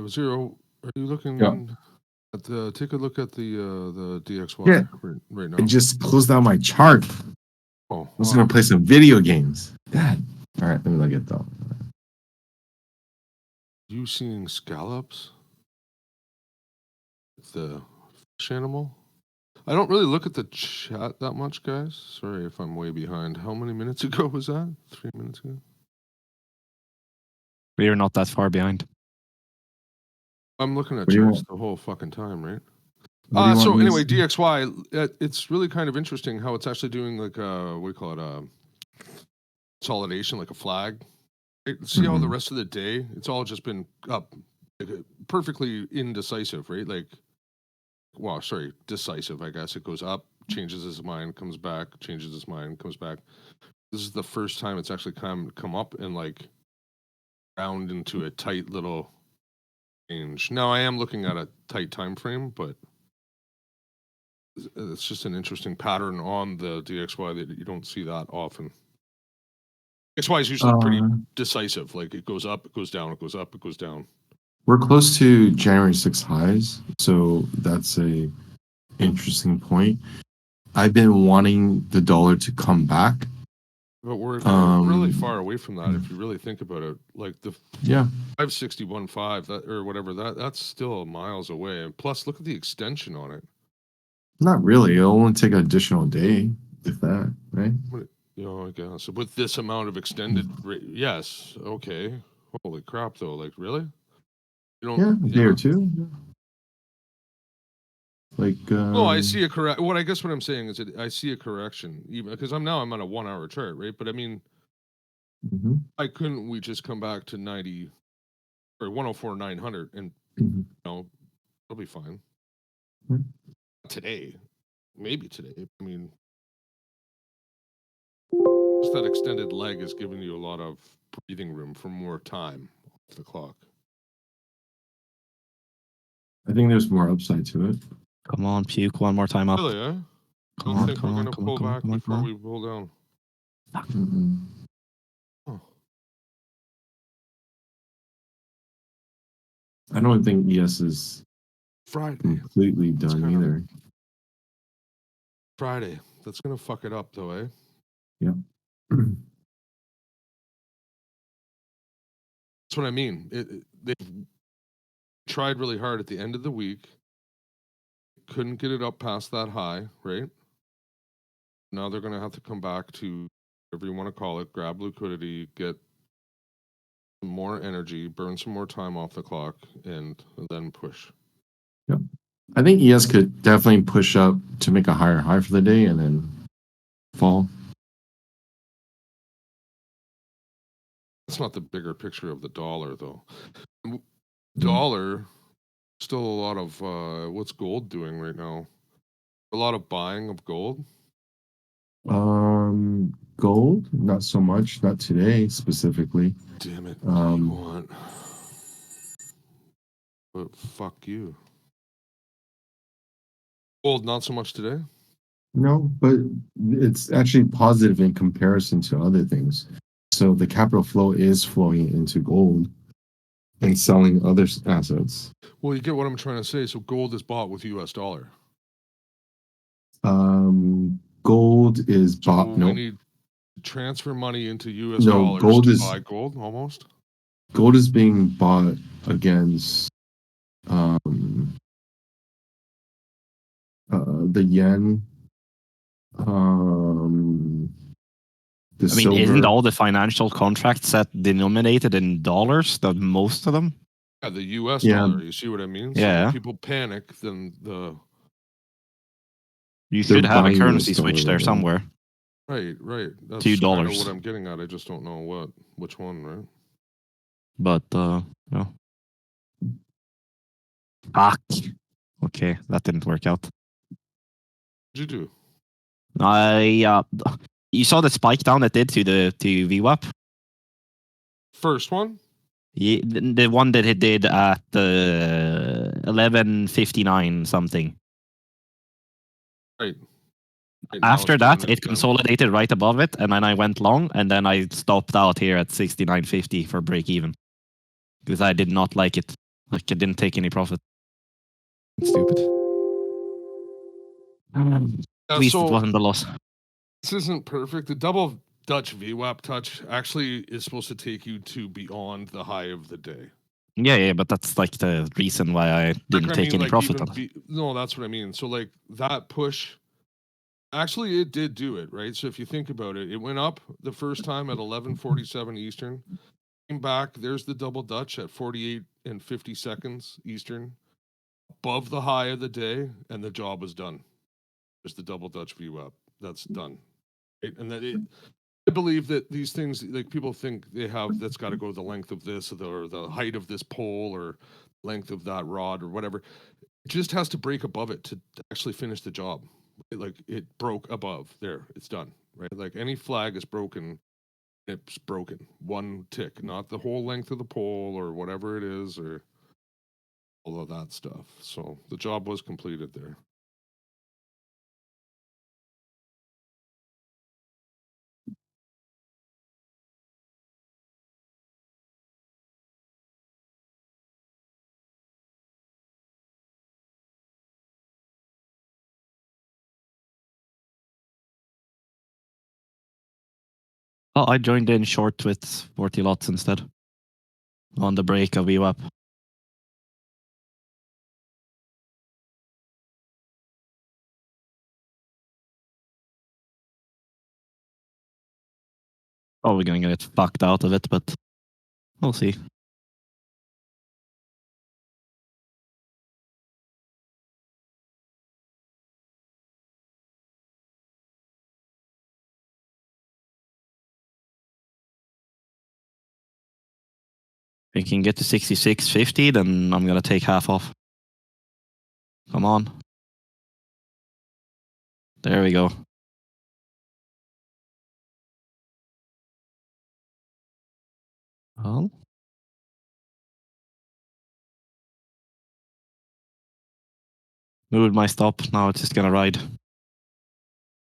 Zero, are you Yeah. looking at the? Take a look at the DXY Yeah. right now. I just closed out my chart. Oh, I was gonna play some video games. God. All right, let me look at that. You seeing scallops? The fish animal? I don't really look at the chat that much, guys. Sorry if I'm way behind. How many minutes ago was that? 3 minutes ago? We're not that far behind. I'm looking at What do you charts want? the whole fucking time, right? What do you So want me to anyway, see? DXY, it's really kind of interesting how it's actually doing like what do you call it? Consolidation, like a flag. Right? See how the Mhm. rest of the day, it's all just been up, like, perfectly indecisive, right? Like, well, sorry, decisive, I guess. It goes up, changes his mind, comes back, changes his mind, comes back. This is the first time it's actually come up and like round into a tight little range. Now I am looking at a tight time frame, but it's just an interesting pattern on the DXY that you don't see that often. DXY is usually pretty Uh, decisive. Like it goes up, it goes down, it goes up, it goes down. we're close to January 6 highs, so that's a interesting point. I've been wanting the dollar to come back. But we're really far away from that if you really think about it. Like the Yeah. 561.5 that or whatever that's still miles away. And plus, look at the extension on it. Not really. It'll only take an additional day, if that, right? I guess with this amount of extended, yes, okay. Holy crap, though! Like really, you don't? Yeah, a day or two. Like. Oh, I see a correct. What I guess what I'm saying is that I see a correction, even because I'm on a 1 hour chart, right? But I mean, why couldn't we just come back to 90 or 104,900 and it'll be fine. Today, maybe today. I mean, just that extended leg is giving you a lot of breathing room for more time off the clock. I think there's more upside to it. Come on, puke one more time up. Really, eh? Come I don't on, think come we're on, going to come pull on, come on, back come on, before come on. we pull down. Huh. I don't think ES is Friday. completely done either. Friday. That's going to fuck it up, though, eh? Yeah. That's what I mean. They tried really hard at the end of the week. Couldn't get it up past that high, right? Now they're going to have to come back to whatever you want to call it, grab liquidity, get some more energy, burn some more time off the clock, and then push. Yep. I think ES could definitely push up to make a higher high for the day and then fall. That's not the bigger picture of the dollar, though. Dollar, still a lot of what's gold doing right now? A lot of buying of gold. Gold, not so much. Not today specifically. Damn it! You want? But fuck you. Gold, not so much today. No, but it's actually positive in comparison to other things. So the capital flow is flowing into gold and selling other assets. Well, you get what I'm trying to say. So gold is bought with U.S. dollar. Gold is bought. So no, we need to transfer money into U.S. no. dollars Gold to is buy gold. Almost. Gold is being bought against the yen. Silver. Isn't all the financial contracts set denominated in dollars? Most of them. Yeah, the U.S. dollar. You see what I mean? So Yeah. when people panic, then you should have a currency switch there somewhere. Right. That's $2. kind of what I'm getting at. I just don't know which one, right? But no. Fuck. Okay, that didn't work out. What'd you do? You saw the spike down it did to VWAP? First one? Yeah, the one that it did at 11:59 something. Right. After that, it consolidated right above it, and then I went long, and then I stopped out here at 69.50 for break even because I did not like it. Like I didn't take any profit. It's stupid. At least it wasn't a loss. This isn't perfect. The double Dutch VWAP touch actually is supposed to take you to beyond the high of the day. Yeah, but that's like the reason why I didn't Like, I take mean, any like, profit even on it. no, that's what I mean. So like that push, actually, it did do it, right? So if you think about it, it went up the first time at 11:47 Eastern, came back. There's the double Dutch at 48 and 50 seconds Eastern, above the high of the day, and the job was done. There's the double Dutch VWAP. That's done. Right? And that it. I believe that these things, like people think they have, that's got to go the length of this or the height of this pole or length of that rod or whatever. It just has to break above it to actually finish the job. Like it broke above there, it's done, right? Like any flag is broken, it's broken. One tick, not the whole length of the pole or whatever it is or all of that stuff. So the job was completed there. Oh, I joined in short with 40 lots instead. On the break of VWAP. Oh, we're gonna get fucked out of it, but we'll see. If we can get to 66.50, then I'm gonna take half off. Come on. There we go. Well. Moved my stop. Now it's just gonna ride.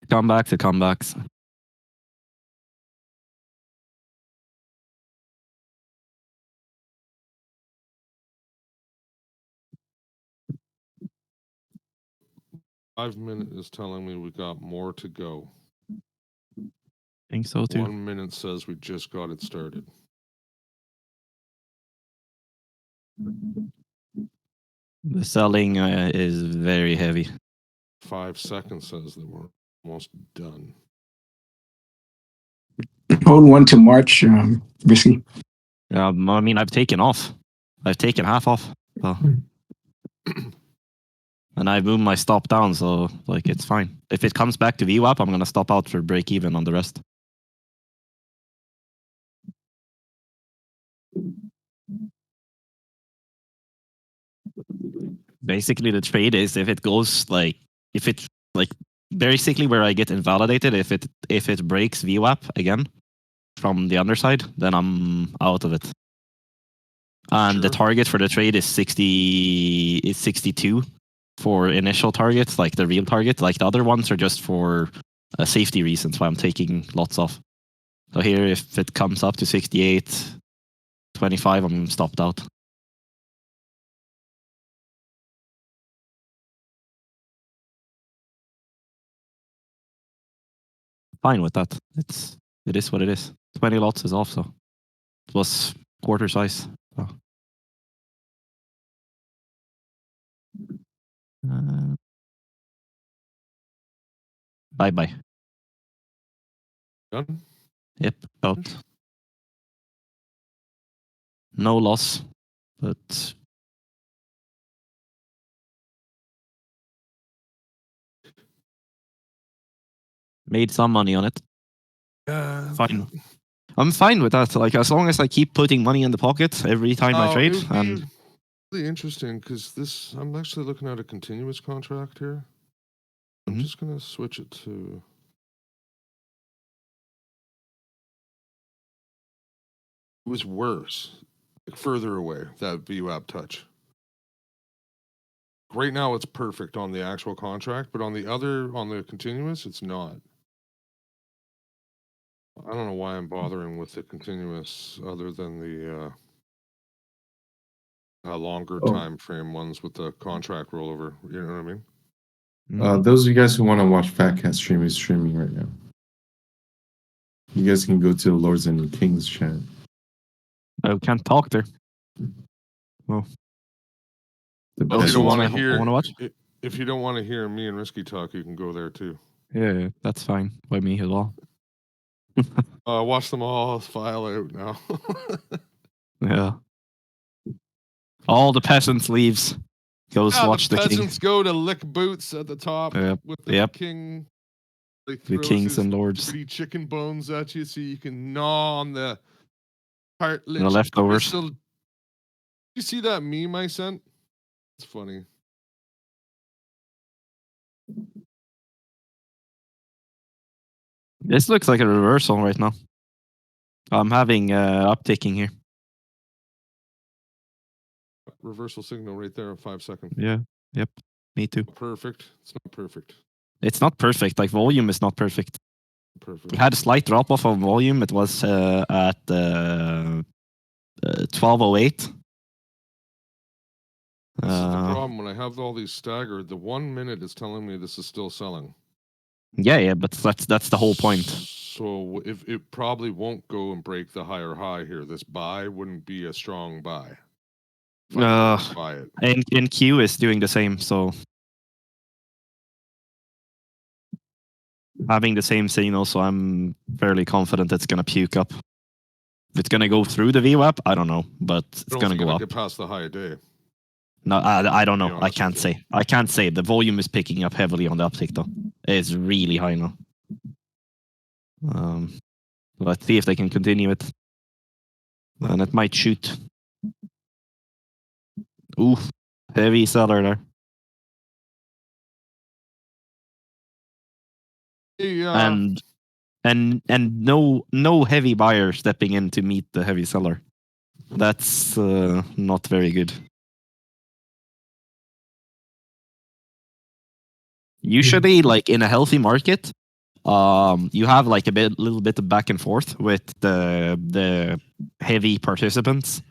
Comebacks. 5 minutes is telling me we got more to go. Think so too. 1 minute says we just got it started. The selling is very heavy. 5 seconds says that we're almost done. Hold one to March, risky. I mean, I've taken off. I've taken half off. So. And I moved my stop down, so like it's fine. If it comes back to VWAP, I'm gonna stop out for break even on the rest. Basically, the trade is if it goes like basically where I get invalidated if it breaks VWAP again from the underside, then I'm out of it. And the Sure. target for the trade is 62 for initial targets, like the real target. Like the other ones are just for safety reasons why I'm taking lots off. So here, if it comes up to 68.25, I'm stopped out. Fine with that. It is what it is. 20 lots is off, so it was quarter size. So. Bye. Done? Yep, out. No loss, but made some money on it. Fine. I'm fine with that. Like as long as I keep putting money in the pocket every time I trade, It would and be really interesting because this, I'm actually looking at a continuous contract here. I'm Mhm. just going to switch it to. It was worse, like further away, that VWAP touch. Right now, it's perfect on the actual contract, but on the continuous, it's not. I don't know why I'm bothering with the continuous other than the longer Oh. time frame ones with the contract rollover. You know what I mean? Those of you guys who want to watch Fatcat stream is streaming right now. You guys can go to Lords and Kings chat. I can't talk there. The Well, if you don't peasants. want to wanna- hear, wanna watch? if you don't want to hear me and Risky talk, you can go there too. Yeah, that's fine by me as well. Watch them all file out now. Yeah. All the peasants leaves. Goes watch the king. peasants go to lick boots at the top Yep, with the yep. king. They The throws kings his and lords. dirty chicken bones at you so you can gnaw on the cartilage. The leftovers. Crystal. You see that meme I sent? It's funny. This looks like a reversal right now. I'm having upticking here. Reversal signal right there in 5 seconds. Yeah. Yep. Me too. Perfect. It's not perfect. It's not perfect. Like volume is not perfect. Perfect. We had a slight drop off of volume. It was at 12:08. This is the problem. When I have all these staggered, the 1 minute is telling me this is still selling. Yeah, but that's the whole point. So if it probably won't go and break the higher high here, this buy wouldn't be a strong buy. If I could buy it. And Q is doing the same, so having the same signal, so I'm fairly confident it's gonna puke up. If it's gonna go through the VWAP, I don't know, but it's I don't gonna think go it'll up. get past the high of day. No, I don't be know. I honest can't with you. say. I can't say. The volume is picking up heavily on the uptick, though. It's really high now. Let's see if they can continue it. And it might shoot. Ooh, heavy seller there. Hey, And no heavy buyer stepping in to meet the heavy seller. That's not very good. Usually, like in a healthy market, you have like little bit of back and forth with the heavy participants,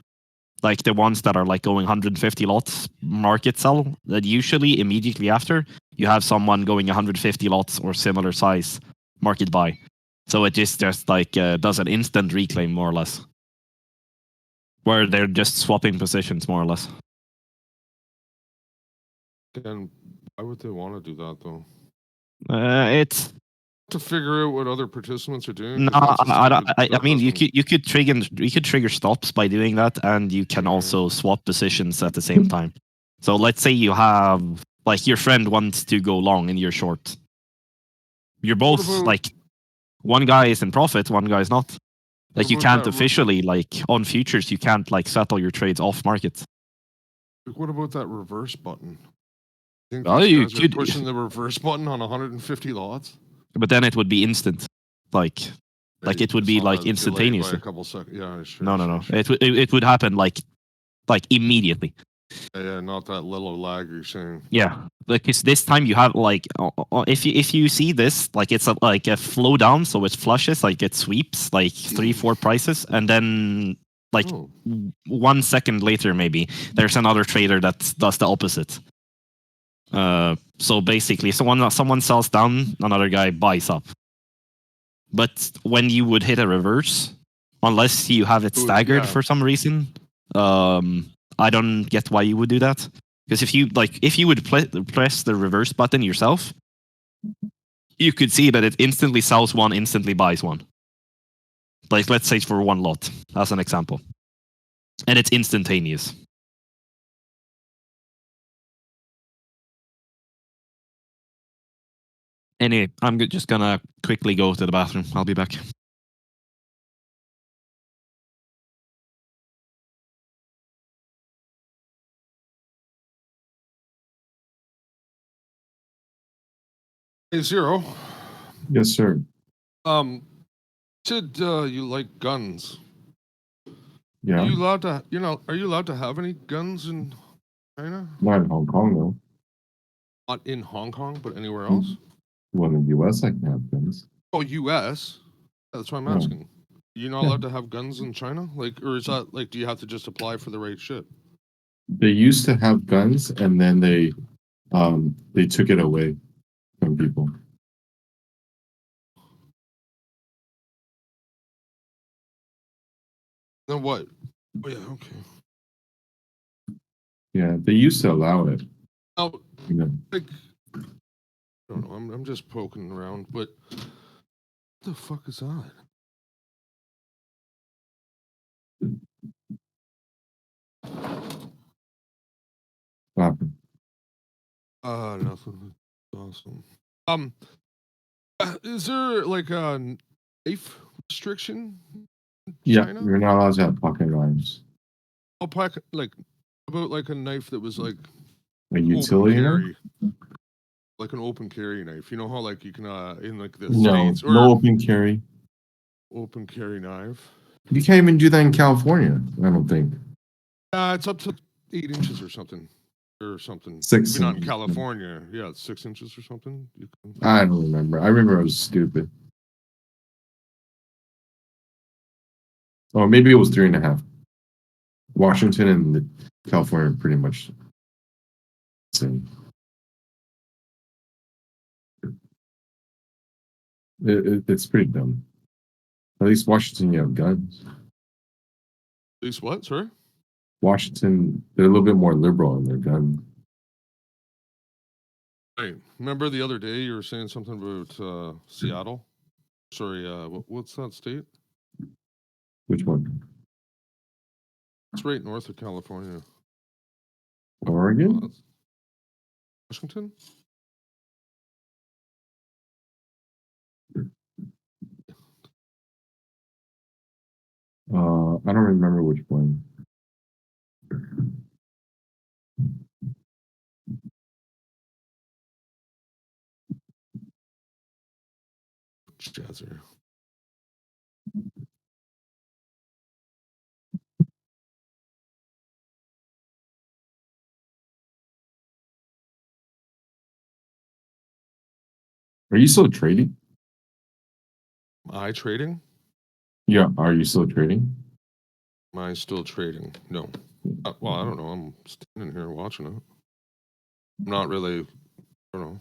like the ones that are like going 150 lots market sell. That usually immediately after you have someone going 150 lots or similar size market buy. So it just like does an instant reclaim more or less, where they're just swapping positions more or less. and why would they want to do that though? It's To figure out what other participants are doing. no, 'Cause that's a stupid- I that mean you doesn't- could trigger stops by doing that, and you can also swap positions at the same time. So let's say you have like your friend wants to go long and you're short. You're both about- like one guy is in profit, one guy is not. Like you about can't that officially like on futures you can't like settle your trades off market. What about that reverse button? Think Oh, these you guys are could- pushing the reverse button on 150 lots. But then it would be instant. Like it would be like Delayed by instantaneously. a couple seconds. Yeah, sure. No. sure. It would happen like immediately. Yeah, not that little lag you're saying. Yeah, like it's this time you have like if you see this like it's like a flow down, so it flushes like it sweeps like 3-4 prices, and then like Oh, 1 second later maybe there's another trader that does the opposite. So basically, someone sells down, another guy buys up. But when you would hit a reverse, unless you have it Ooh, staggered yeah. for some reason, I don't get why you would do that. Because if you would press the reverse button yourself, you could see that it instantly sells one, instantly buys one. Like let's say for one lot, as an example, and it's instantaneous. Anyway, I'm just gonna quickly go to the bathroom. I'll be back. hey, Zero. Yes, sir. Said you like guns. Yeah. Are you allowed to? Are you allowed to have any guns in China? Not in Hong Kong, though. Not in Hong Kong, but anywhere Hmm. else. Well, in the US, I can have guns. Oh, U.S. That's what I'm Yeah. asking. You're not Yeah. allowed to have guns in China, like, or is that like? Do you have to just apply for the right shit? They used to have guns, and then they took it away from people. Then what? Oh, yeah, okay. Yeah, they used to allow it. Now, You know, like, I don't know. I'm just poking around, but what the fuck is that? happen. Nothing. Awesome. Is there like a knife restriction in Yeah, China? you're not allowed to have pocket knives. I'll pack like about like a knife that was like A open utility knife? carry, like an open carry knife. You know how like you can in like the No, states or no open carry. open carry knife. You can't even do that in California. I don't think. It's up to 8 inches or something. Or something. 6 Maybe not in inches. California. Yeah, it's 6 inches or something. You can... I don't remember. I remember I was stupid. Or maybe it was 3.5. Washington and California are pretty much the same. It's pretty dumb. At least Washington, you have guns. At least what, sir? Washington, they're a little bit more liberal in their gun. Hey, remember the other day you were saying something about Seattle? Sorry, what's that state? Which one? It's right north of California. Oregon? Washington? I don't remember which one. Jazzer. Are you still trading? Am I trading? Yeah, are you still trading? Am I still trading? No. Well, I don't know. I'm standing here watching it. I'm not really. I don't know.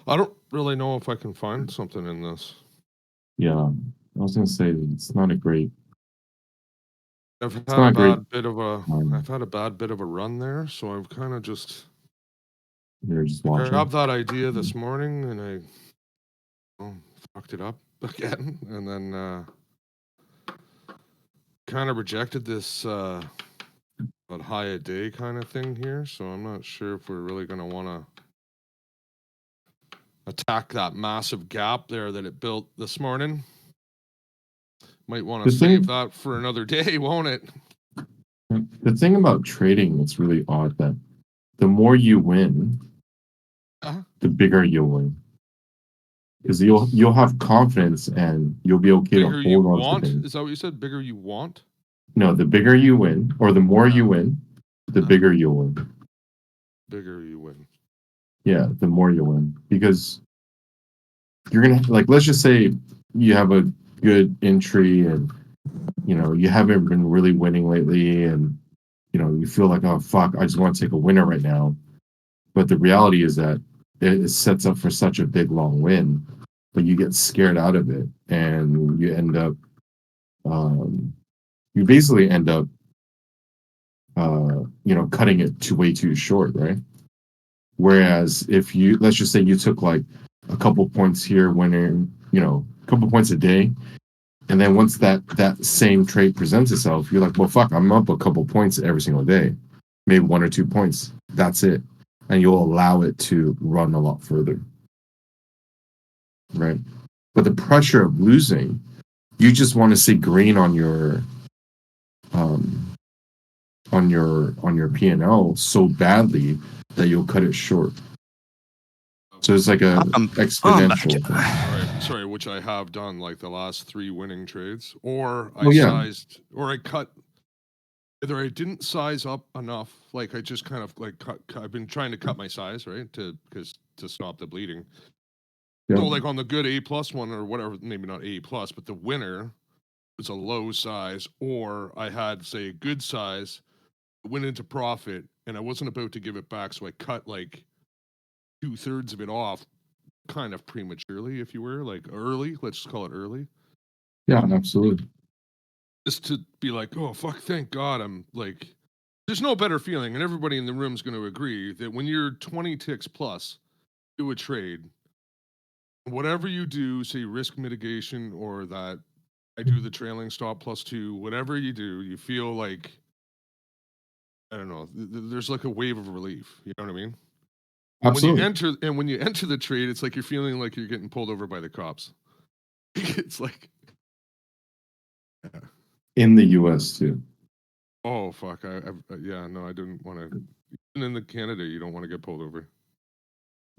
I don't really know if I can find something in this. Yeah, I was gonna say it's not a great. I've It's had not a a great. bad bit of a. Um, I've had a bad bit of a run there, so I've kind of just. you're just I watching. got that idea this morning, and I fucked it up again, and then kind of rejected this about high a day kind of thing here. So I'm not sure if we're really going to want to attack that massive gap there that it built this morning. Might want to The save thing, that for another day, won't it? the thing about trading, it's really odd that the more you win, Uh, the bigger you'll win. Because you'll have confidence and you'll be okay to bigger you hold on to want? things. Is that what you said? Bigger you want? No, the bigger you win, or the more you win, the Uh-huh. bigger you'll win. Bigger you win. Yeah, the more you win. Because you're gonna like let's just say you have a good entry and you haven't been really winning lately and you feel like, oh fuck, I just want to take a winner right now. But the reality is that it sets up for such a big long win, but you get scared out of it and you end up you basically end up cutting it way too short, right? Whereas if you let's just say you took like a couple points here winning, a couple points a day, and then once that same trade presents itself, you're like, well, fuck, I'm up a couple points every single day, maybe 1 or 2 points. That's it, and you'll allow it to run a lot further, right? But the pressure of losing, you just want to see green um, on your P&L so badly that you'll cut it short. So it's like a exponential thing. Sorry, which I have done like the last 3 winning trades, or I Well, yeah. sized, or I cut. Either I didn't size up enough, like I just kind of like cut. I've been trying to cut my size, right, to stop the bleeding. Yeah. So like on the good A+ one or whatever, maybe not A+, but the winner was a low size, or I had say a good size, went into profit and I wasn't about to give it back, so I cut like 2/3 of it off kind of prematurely, if you were, like early, let's just call it early. Yeah, absolutely. Just to be like, oh fuck, thank God I'm like, there's no better feeling, and everybody in the room is going to agree that when you're 20 ticks plus, do a trade, whatever you do, say risk mitigation or that I do the trailing stop +2, whatever you do, you feel like, I don't know, there's like a wave of relief. You know what I mean? Absolutely. When you enter the trade, it's like you're feeling like you're getting pulled over by the cops. It's like, In the US too. oh fuck, yeah, no, I didn't want to. Even in the Canada, you don't want to get pulled over.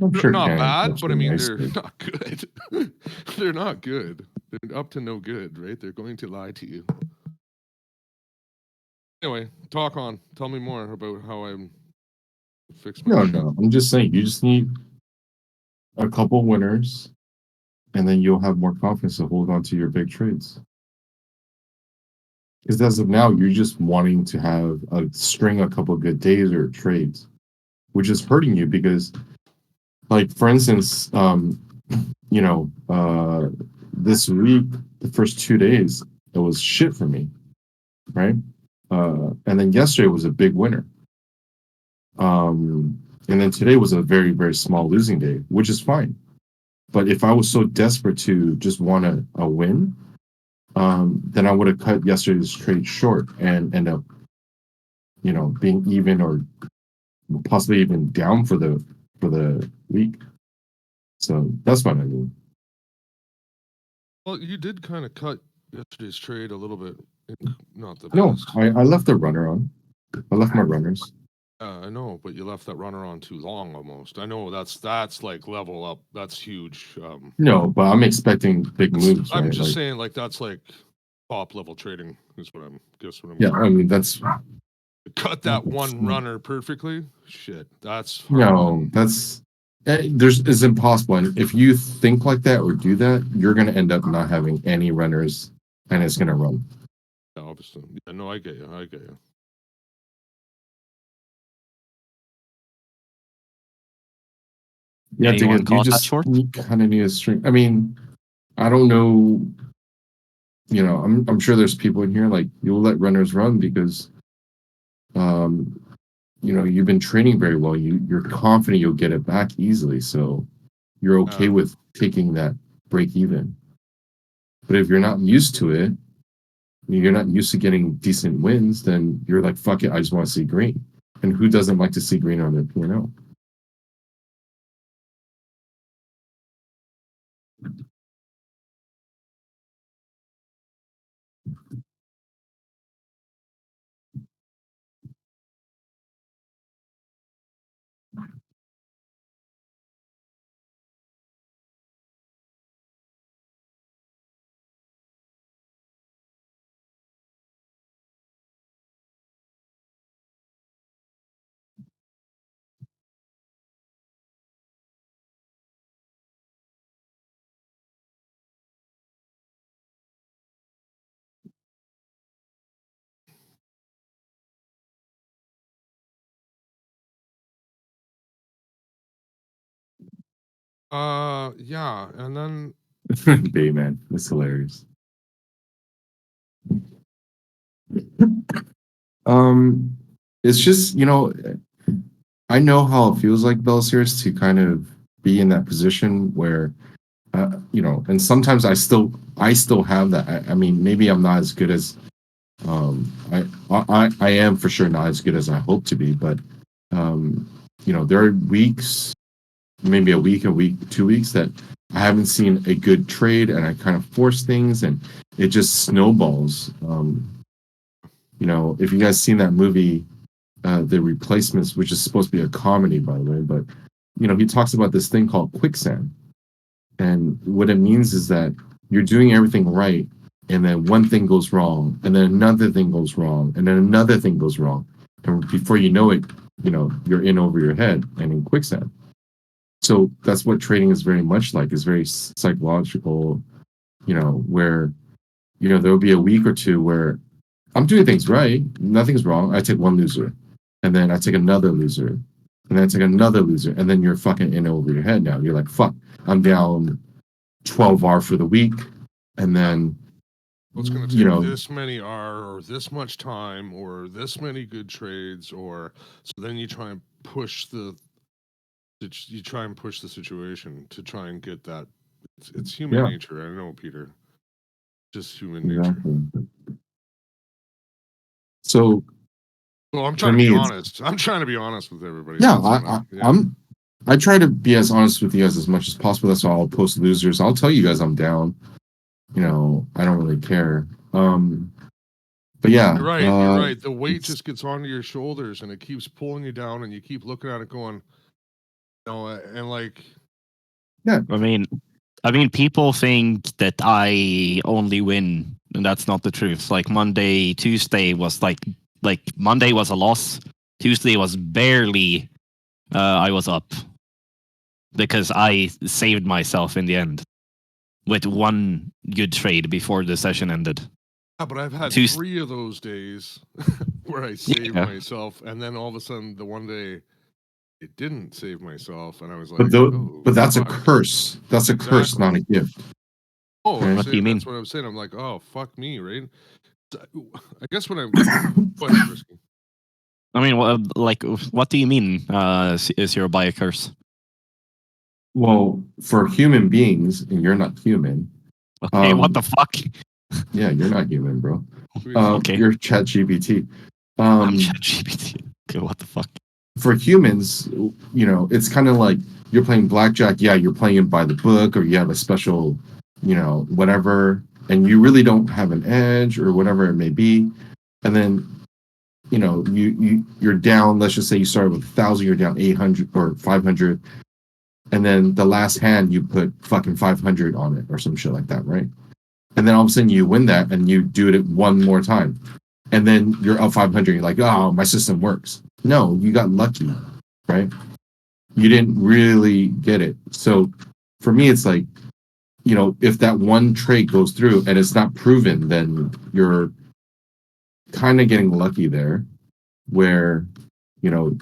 I'm They're sure not Canada's bad, but I actually mean, nice they're too. not good. They're not good. They're up to no good, right? They're going to lie to you. Anyway, talk on. Tell me more about how I'm fix my No, shit. no. I'm just saying you just need a couple winners and then you'll have more confidence to hold on to your big trades. Because as of now, you're just wanting to have a string a couple good days or trades, which is hurting you because, like, for instance, this week, the first 2 days, it was shit for me, right? And then yesterday was a big winner. And then today was a very, very small losing day, which is fine. But if I was so desperate to just want a win, then I would have cut yesterday's trade short and end up, being even or possibly even down for the week. So that's what I mean. Well, you did kind of cut yesterday's trade a little bit. Not the No, best. I left the runner on. I left my runners. I know, but you left that runner on too long almost. I know that's like level up. That's huge. No, but I'm expecting big moves, I'm right? just Like, saying, like that's like top level trading is what I'm yeah, saying. I mean that's Cut that one runner perfectly. Shit, that's hard. no, it's impossible. And if you think like that or do that, you're gonna end up not having any runners, and it's gonna run. Yeah, obviously. Yeah, no, I get you. I get you. Yeah, Anyone you caught that just short? kind of need a string. I mean, I don't know. I'm sure there's people in here like you'll let runners run because, um, you've been training very well. You're confident you'll get it back easily, so you're okay with taking that break even. But if you're not used to it, you're not used to getting decent wins, then you're like, fuck it, I just want to see green. And who doesn't like to see green on their P&L? Yeah, and then Bayman, it's hilarious. Um, it's just, I know how it feels like Bell Series to kind of be in that position where, and sometimes I still have that. I mean, maybe I'm not as good as, I am for sure not as good as I hope to be, but, there are weeks, maybe a week, 2 weeks that I haven't seen a good trade and I kind of force things and it just snowballs. If you guys seen that movie, The Replacements, which is supposed to be a comedy, by the way, but he talks about this thing called quicksand, and what it means is that you're doing everything right, and then one thing goes wrong, and then another thing goes wrong, and then another thing goes wrong, and before you know it, you're in over your head and in quicksand. So that's what trading is very much like. It's very psychological, where there'll be a week or two where I'm doing things right. Nothing's wrong. I take one loser, and then I take another loser, and then I take another loser, and then you're fucking in over your head now. You're like, fuck, I'm down 12R for the week, and then Well, it's going to you take know, this many R or this much time or this many good trades, or so then you try and push the situation to try and get that. It's human Yeah. nature. I know, Peter. Just human nature. exactly. So Well, I'm For trying to me, be it's- honest. I'm trying to be honest with everybody. yeah, That's what yeah. I try to be as honest with you guys as much as possible. That's why I'll post losers. I'll tell you guys I'm down. You know, I don't really care. But yeah, You're right. You're right. The weight just gets onto your shoulders and it keeps pulling you down, and you keep looking at it, going, and like, I mean, people think that I only win, and that's not the truth. Like Monday, Tuesday was like Monday was a loss. Tuesday was barely. I was up because I saved myself in the end with one good trade before the session ended. yeah, but I've had Tues- 3 of those days where I saved Yeah. myself, and then all of a sudden, the one day it didn't save myself, and I was like, but that's a fuck." curse. That's a curse, Exactly. not a gift. Oh, I'm What do you saying mean? that's what I'm saying. I'm like, oh, fuck me, right? I guess when I'm, go ahead, Risky. I mean, what do you mean? Is your by a curse? Well, for human beings, and you're not human. Okay, what the fuck? Yeah, you're not human, bro. Okay. You're ChatGPT. I'm ChatGPT. Okay, what the fuck? For humans, you know, it's kind of like you're playing blackjack. Yeah, you're playing it by the book, or you have a special, you know, whatever, and you really don't have an edge or whatever it may be. And then, you know, you're down. Let's just say you started with 1,000, you're down 800 or 500, and then the last hand you put fucking 500 on it or some shit like that, right? And then all of a sudden you win that, and you do it one more time, and then you're up 500. You're like, oh, my system works. No, you got lucky, right? You didn't really get it. So for me, it's like, you know, if that one trade goes through and it's not proven, then you're kind of getting lucky there, where, you know,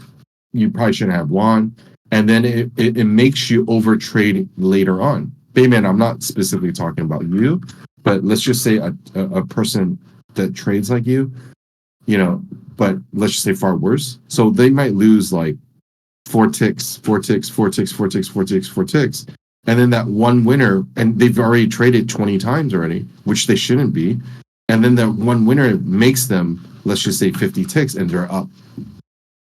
you probably shouldn't have won. And then it makes you overtrade later on. Bayman, I'm not specifically talking about you, but let's just say a person that trades like you know, but let's just say far worse. So they might lose like 4 ticks, 4 ticks, 4 ticks, 4 ticks, 4 ticks, 4 ticks. And then that one winner, and they've already traded 20 times already, which they shouldn't be. And then that one winner makes them, let's just say 50 ticks, and they're up.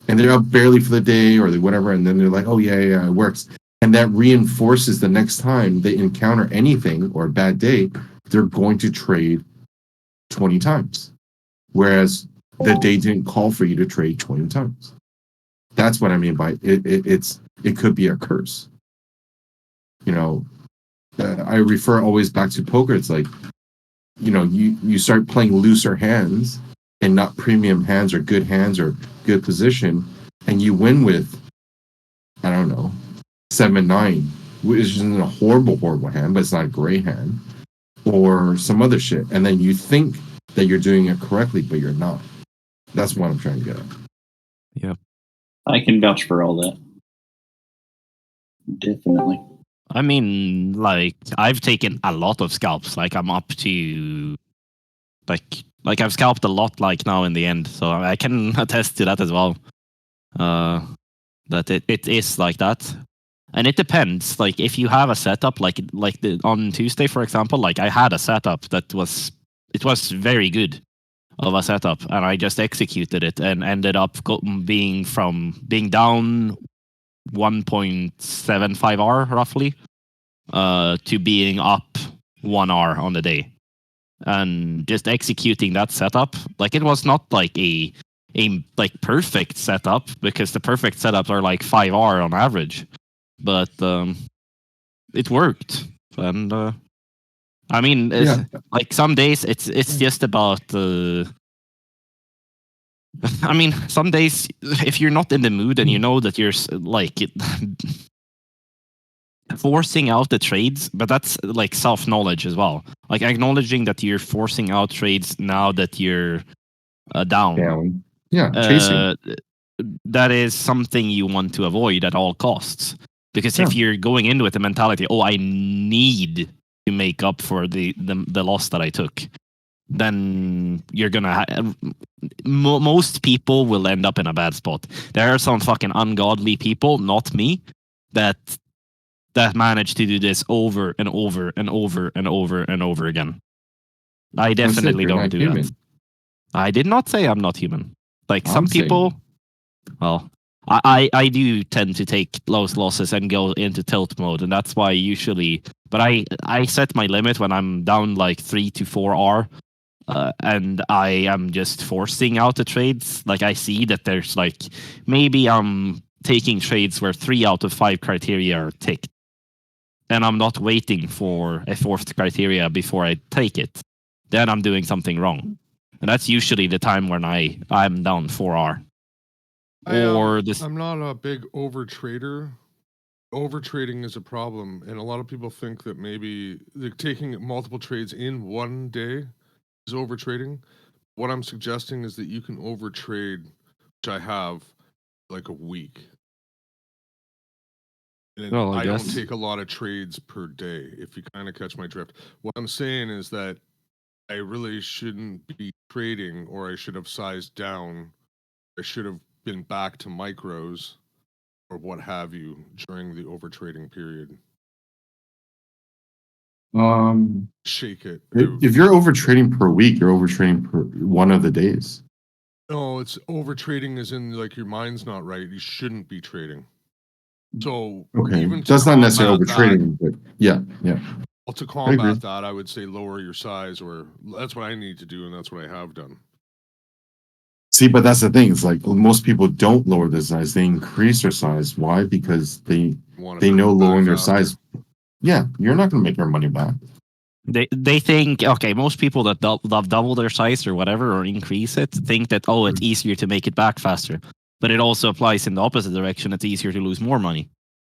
And they're up barely for the day or whatever. And then they're like, oh, yeah, it works. And that reinforces the next time they encounter anything or a bad day, they're going to trade 20 times. Whereas the day didn't call for you to trade 20 times. That's what I mean by it. It could be a curse. You know, I refer always back to poker. It's like, you know, you start playing looser hands and not premium hands or good position, and you win with, I don't know, 7-9, which isn't a horrible hand, but it's not a great hand, or some other shit. And then you think that you're doing it correctly, but you're not. That's what I'm trying to get at. Yeah. I can vouch for all that. Definitely. I mean, like, I've taken a lot of scalps. Like, I'm up to, like I've scalped a lot, like, now in the end. So I can attest to that as well. That it is like that. And it depends. Like, if you have a setup, on Tuesday, for example, like, I had a setup that was very good of a setup, and I just executed it and ended up being down 1.75R roughly, to being up 1R on the day, and just executing that setup. Like, it was not like a like perfect setup, because the perfect setups are like 5R on average, but it worked. And I mean, like, some days it's just about I mean, some days, if you're not in the mood and you know that you're like forcing out the trades, but that's like self-knowledge as well. Like, acknowledging that you're forcing out trades now that you're down. Down. Yeah, chasing. That is something you want to avoid at all costs. Because if you're going into it with the mentality, oh, I need to make up for the loss that I took, then you're gonna most people will end up in a bad spot. There are some fucking ungodly people, not me, that manage to do this over and over and over and over and over again. I definitely don't do that. I did not say I'm not human. Like some people, well, I do tend to take those losses and go into tilt mode, and that's why usually. But I set my limit when I'm down like 3 to 4 R, and I am just forcing out the trades. Like I see that there's like maybe I'm taking trades where 3 out of 5 criteria are ticked, and I'm not waiting for a 4th criteria before I take it. Then I'm doing something wrong, and that's usually the time when I'm down 4 R. I'm not a big over trader. Over trading is a problem, and a lot of people think that maybe taking multiple trades in one day is over trading. What I'm suggesting is that you can over trade, which I have, like a week. And I don't take a lot of trades per day, if you kind of catch my drift. What I'm saying is that I really shouldn't be trading, or I should have sized down. I should have been back to micros or what have you during the over trading period. Shake it. If you're over trading per week, you're over trading per one of the days. No, it's over trading as in like your mind's not right. You shouldn't be trading. So okay, that's not necessarily over trading, but yeah. Well, to combat that, I would say lower your size, or that's what I need to do, and that's what I have done. See, but that's the thing. It's like most people don't lower their size; they increase their size. Why? Because they know lowering their size. Yeah, you're not going to make your money back. They think, okay, most people that double their size or whatever or increase it think that, oh, it's easier to make it back faster. But it also applies in the opposite direction. It's easier to lose more money.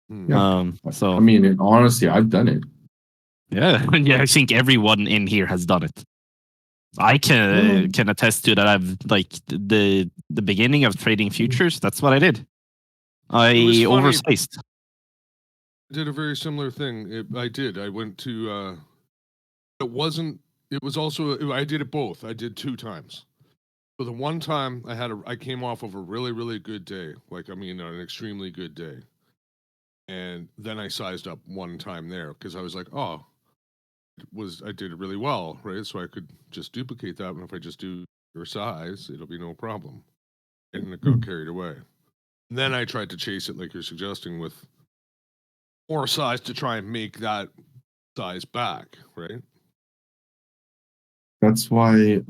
Yeah. So I mean, honestly, I've done it. Yeah, yeah. I think everyone in here has done it. I can attest to that. I've like the beginning of trading futures. That's what I did. I oversized. I did a very similar thing. I went to. It was also. I did it both. I did 2 times. So the one time I came off of a really, really good day. Like, I mean, an extremely good day. And then I sized up one time there because I was like, oh, I did it really well, right? So I could just duplicate that. And if I just do your size, it'll be no problem. And it got carried away. And then I tried to chase it like you're suggesting with more size to try and make that size back, right? That's why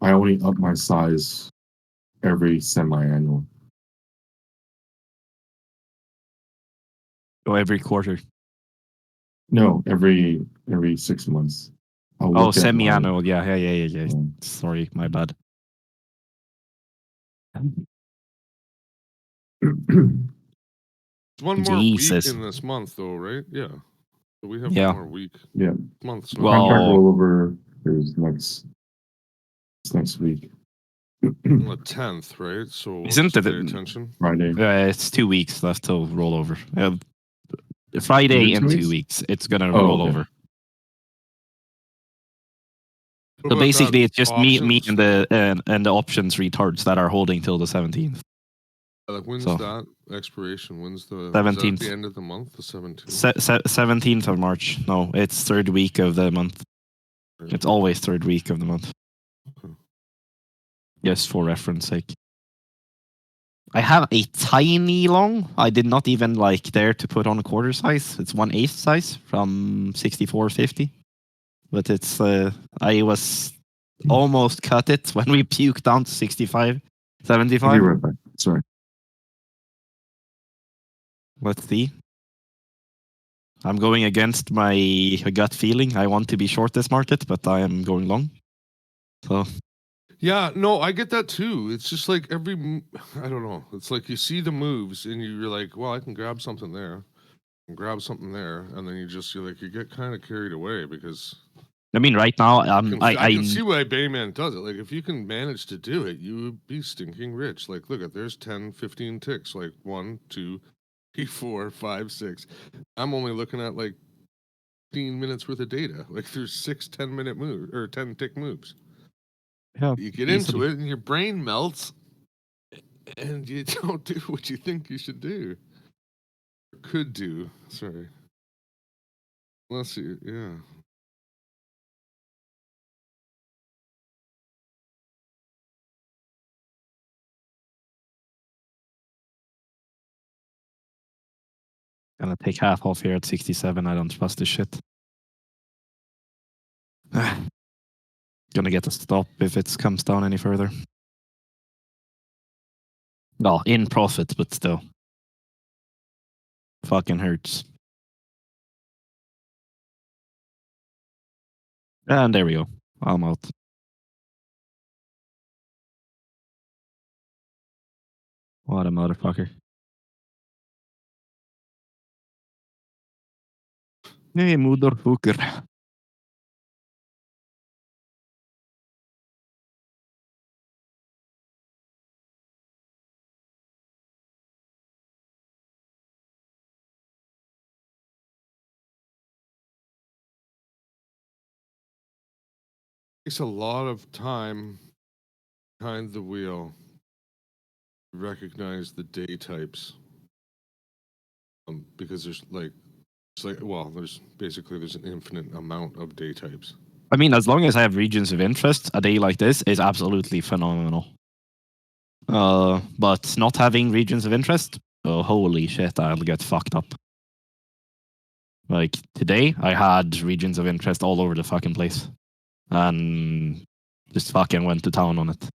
I only up my size every semi-annual. Or every quarter. No, every 6 months. Oh, semi-annual. Yeah. Sorry, my bad. One more week in this month, though, right? Yeah. So we have one more week. Yeah. Months. Contract rollover is next week. On the 10th, right? So isn't it attention? Friday? It's 2 weeks left till rollover. Friday in 2 weeks, it's gonna roll over. So basically, it's just me and the options retards that are holding till the 17th. Like when's that expiration? When's the 17th? The end of the month, the 17th. 17th of March. No, it's 3rd week of the month. It's always 3rd week of the month. Okay. Just for reference sake. I have a tiny long. I did not even like dare to put on a quarter size. It's 1/8 size from 64.50. But it's I was almost cut it when we puked down to 65.75. I'll be right back. Sorry. Let's see. I'm going against my gut feeling. I want to be short this market, but I am going long. So. Yeah, no, I get that too. It's just like I don't know. It's like you see the moves and you're like, well, I can grab something there, and grab something there, and then you get kind of carried away because I mean, right now, I can see why Bayman does it. Like, if you can manage to do it, you would be stinking rich. Like, look at there's 10, 15 ticks. Like 1, 2, 3, 4, 5, 6. I'm only looking at like 15 minutes worth of data. Like, there's 6 10-minute moves or 10 tick moves. yeah, You get easily. into it and your brain melts and you don't do what you think you should do. Or could do. Sorry. Unless you, yeah. Gonna take half off here at 67. I don't trust this shit. Gonna get a stop if it comes down any further. Well, in profit, but still. Fucking hurts. And there we go. I'm out. What a motherfucker. Hey, motherfucker. Takes a lot of time behind the wheel to recognize the day types. Because there's there's an infinite amount of day types. I mean, as long as I have regions of interest, a day like this is absolutely phenomenal. But not having regions of interest, oh holy shit, I'll get fucked up. Like today, I had regions of interest all over the fucking place, and just fucking went to town on it.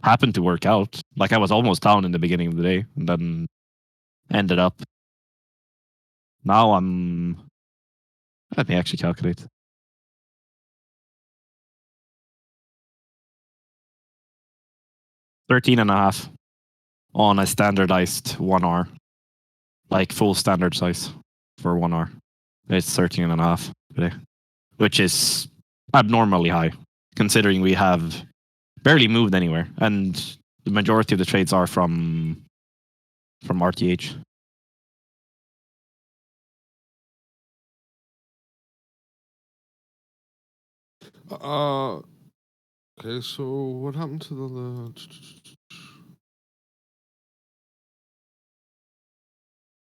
Happened to work out. Like I was almost down in the beginning of the day, and then ended up. Now I'm. Let me actually calculate. 13.5 on a standardized 1R, like full standard size for 1R. It's 13.5 today, which is abnormally high, considering we have barely moved anywhere, and the majority of the trades are from RTH. Okay, so what happened to the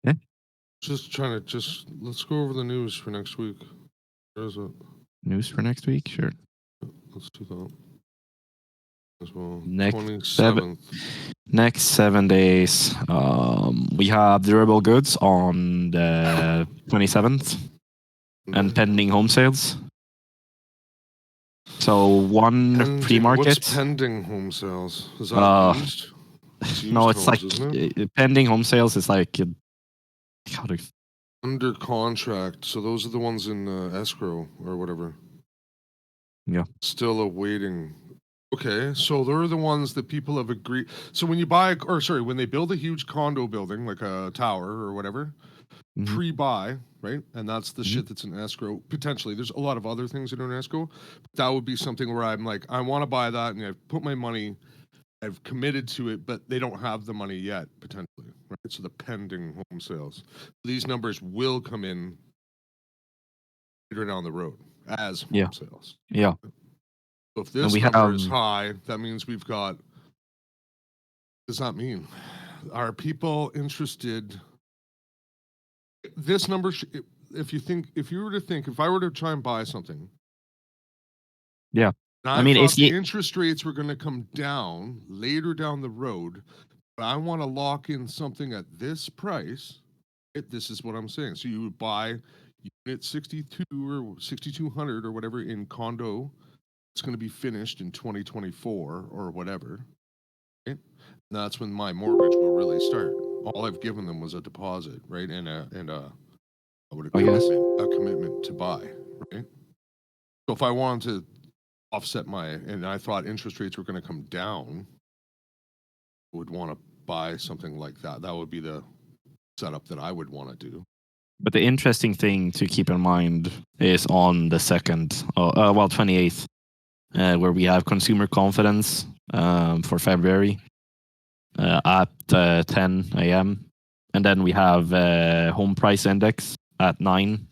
Yeah. Just trying to let's go over the news for next week. Where is it? News for next week? Sure. Let's do that as well. Next 27th. Next 7 days, we have durable goods on the 27th and pending home sales. So one pre-market. What's pending home sales? Is that used? No, used it's homes, like isn't it? pending home sales is like how do Under contract. So those are the ones in escrow or whatever. Yeah. Still awaiting. Okay, so they're the ones that people have agreed. So when you buy, when they build a huge condo building, like a tower or whatever, Mhm. pre-buy, right? And that's the Mhm. shit that's in escrow. Potentially, there's a lot of other things that are in escrow. But that would be something where I'm like, I want to buy that, and I've put my money, I've committed to it, but they don't have the money yet, potentially, right? So the pending home sales. These numbers will come in later down the road as home sales. Yeah. So if this number is high, that means we've got. What does that mean? Are people interested? This number, if you were to think, if I were to try and buy something, Yeah. and I mean, thought if the you interest rates were going to come down later down the road, but I want to lock in something at this price. This is what I'm saying. So you would buy unit 62 or 6200 or whatever in condo. It's going to be finished in 2024 or whatever. Right? And that's when my mortgage will really start. All I've given them was a deposit, right, and a commitment to buy, right? So if I wanted to offset and I thought interest rates were going to come down, I would want to buy something like that. That would be the setup that I would want to do. But the interesting thing to keep in mind is on the 28th, where we have consumer confidence for February at 10 a.m. And then we have home price index at 9.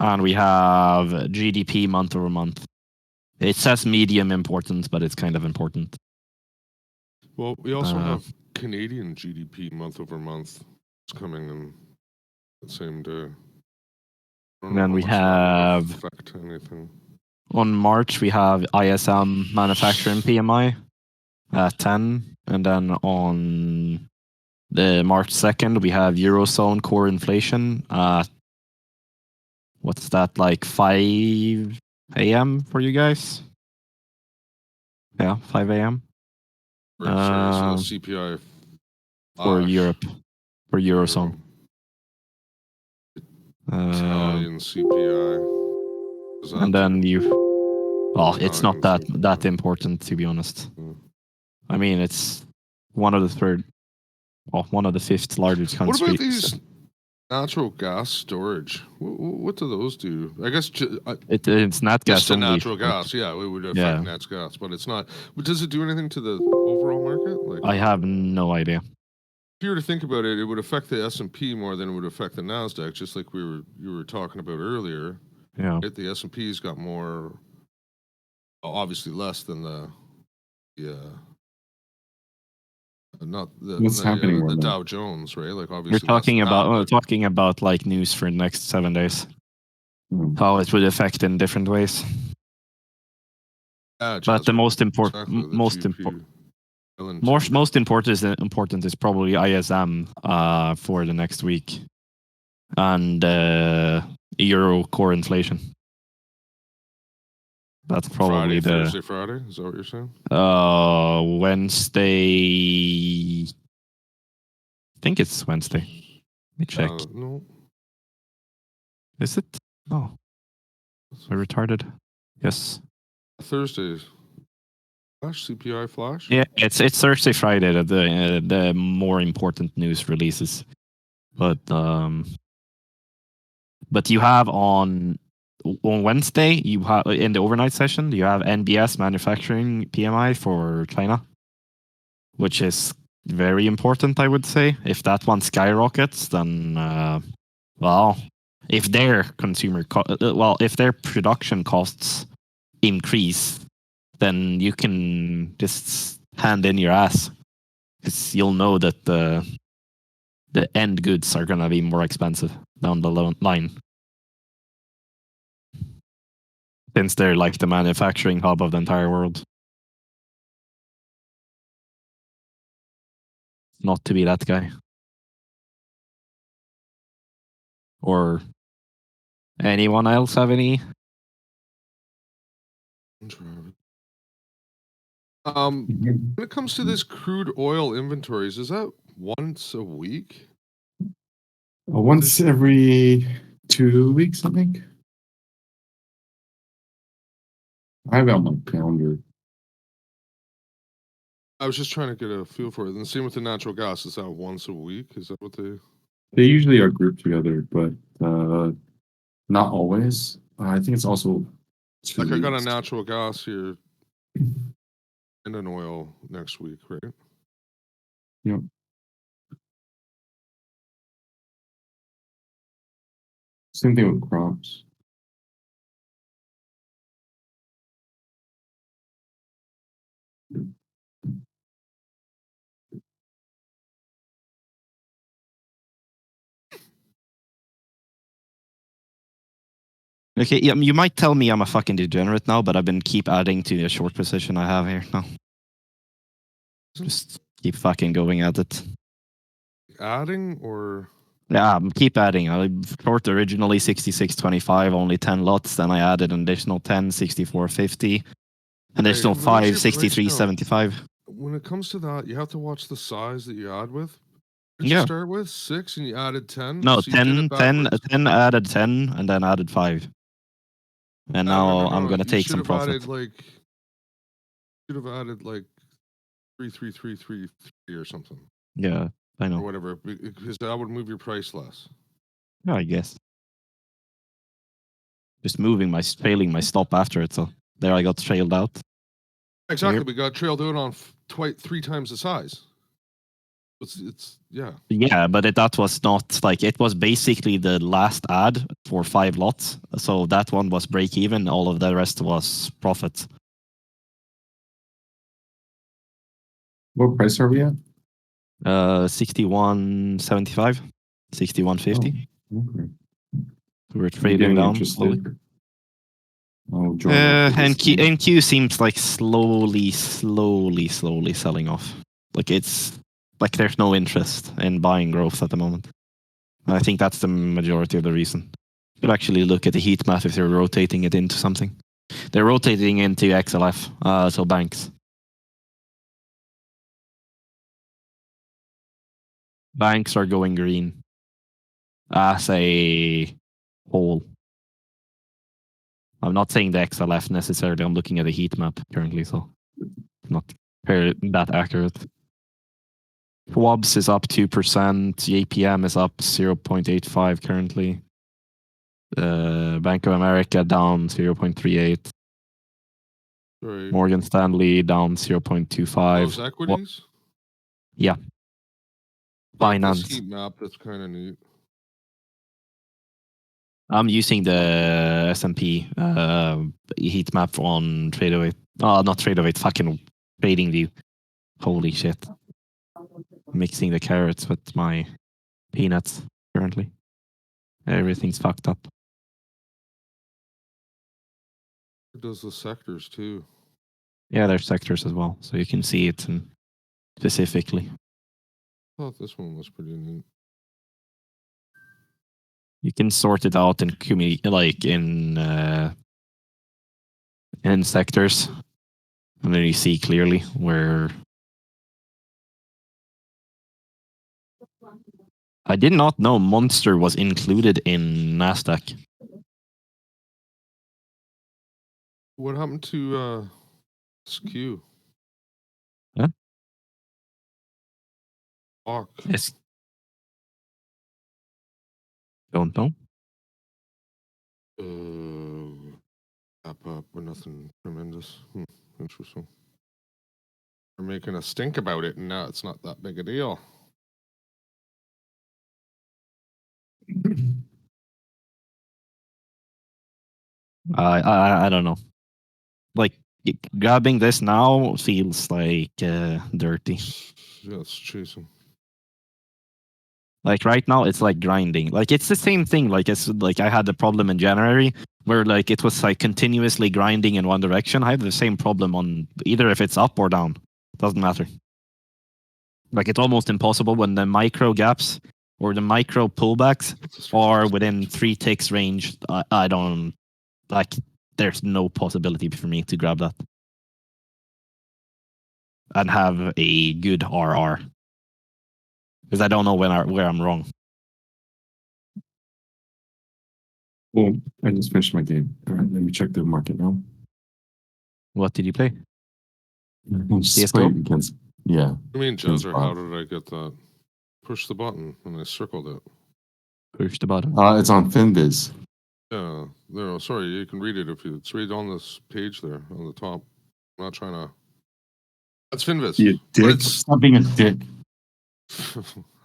And we have GDP month over month. It says medium important, but it's kind of important. Well, we also have Canadian GDP month over month. It's coming in the same day. And then we have affect anything. On March we have ISM manufacturing PMI at 10, and then on the March 2nd we have Eurozone core inflation at what's that, like 5 a.m. for you guys? Yeah, 5 a.m. Sorry, so the CPI for flash, Europe, for Eurozone. Italian CPI. And then it's not Italian that important, to be honest. Mm. I mean, it's one of the fifth largest countries. What about these natural gas storage? What do those do? I guess it's nat gas just the only. natural gas. Yeah, it would affect nat gas, but it's not. But does it do anything to the overall market? Like, I have no idea. if you were to think about it, it would affect the S&P more than it would affect the Nasdaq. Just like you were talking about earlier. Yeah. Right? The S&P's got more, obviously less than the Dow Jones, right? Like obviously we're talking about like news for the next 7 days. How it would affect in different ways. But the most important is probably ISM for the next week, and Euro core inflation. That's probably Thursday, Friday. Is that what you're saying? Wednesday. I think it's Wednesday. Let me check. No. Is it? Oh, we're retarded. Yes. Thursdays. Flash CPI flash. Yeah, it's Thursday, Friday that the more important news releases, but you have on Wednesday, you have in the overnight session, you have NBS manufacturing PMI for China, which is very important, I would say. If that one skyrockets, then if their if their production costs increase, then you can just hand in your ass, because you'll know that the end goods are gonna be more expensive down the line. Since they're like the manufacturing hub of the entire world. Not to be that guy. Or anyone else have any? When it comes to this crude oil inventories, is that once a week? Once every 2 weeks, I think. I have it on my calendar. I was just trying to get a feel for it. And same with the natural gas. Is that once a week? Is that what they? They usually are grouped together, but not always. I think it's also 2 like weeks. I got a natural gas here and an oil next week, right? Yep. Same thing with crops. Okay, yeah, you might tell me I'm a fucking degenerate now, but I've been keep adding to the short position I have here now. Just keep fucking going at it. Adding or? Yeah, keep adding. I short originally 66.25, only 10 lots. Then I added an additional 10, 64.50. Additional 5, 63.75. When it comes to that, you have to watch the size that you add with. Did you start with 6 and you added 10? No, so 10 added 10 and then added 5. And now I'm going to take some profit. Should have added like 3, 3, 3, 3, 3 or something. Yeah. I or know. whatever, because that would move your price less. Yeah, I guess. Just trailing my stop after it. So there I got trailed out. Exactly, Yep. we got trailed out on 3 times the size. It's yeah. Yeah, but that was not like, it was basically the last ad for 5 lots. So that one was break even. All of the rest was profit. What price are we at? 61.75, 61.50. Okay. We're I'm trading getting down. interested. I'll join after this NQ, game. NQ seems like slowly selling off. Like it's like there's no interest in buying growth at the moment. And I think that's the majority of the reason. You could actually look at the heat map if they're rotating it into something. They're rotating into XLF, so banks. Banks are going green as a whole. I'm not saying the XLF necessarily. I'm looking at the heat map currently, so not that accurate. Schwab's is up 2%. JPM is up 0.85 currently. Bank of America down 0.38. Right. Morgan Stanley down 0.25. Those equities. Yeah. Like this Binance. heat map, that's kind of neat. I'm using the S&P heat map on TradeAway. Oh, not TradeAway, fucking TradingView. Holy shit. Mixing the carrots with my peanuts currently. Everything's fucked up. It does the sectors too. Yeah, there's sectors as well, so you can see it specifically. I thought this one was pretty neat. You can sort it out in in sectors, and then you see clearly where. I did not know Monster was included in Nasdaq. What happened to SQ? Huh? Fuck. Yes. Don't know. Up, but nothing tremendous. Interesting. They're making a stink about it, and now it's not that big a deal. I don't know. Like grabbing this now feels like dirty. Yeah, it's chasing. Like right now, it's like grinding. Like it's the same thing. Like it's like I had the problem in January where like it was like continuously grinding in one direction. I have the same problem on either if it's up or down. Doesn't matter. Like it's almost impossible when the micro gaps or the micro pullbacks are within 3 ticks range. I don't like. There's no possibility for me to grab that and have a good RR because I don't know where I'm wrong. Well, I just finished my game. All right, let me check the market now. What did you play? Just CS:GO? play against, yeah. I mean, Jezzer, how Bob. did I get that? Push the button and I circled it. Push the button. It's on Finviz. Yeah, there. Sorry, you can read it if you. It's right on this page there on the top. I'm not trying to. That's Finviz. You But dick. it's Stop being a dick.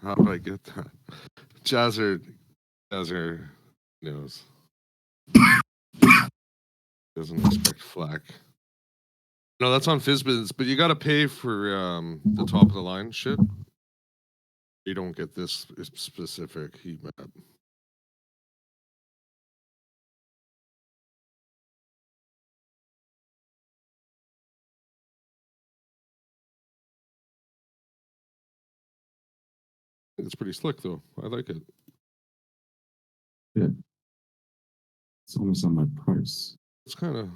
how did I get that? Jazzer knows. Doesn't expect flack. No, that's on Fizbiz, but you got to pay for the top of the line shit. You don't get this specific heat map. It's pretty slick though. I like it. It's almost on my price. It's kind of,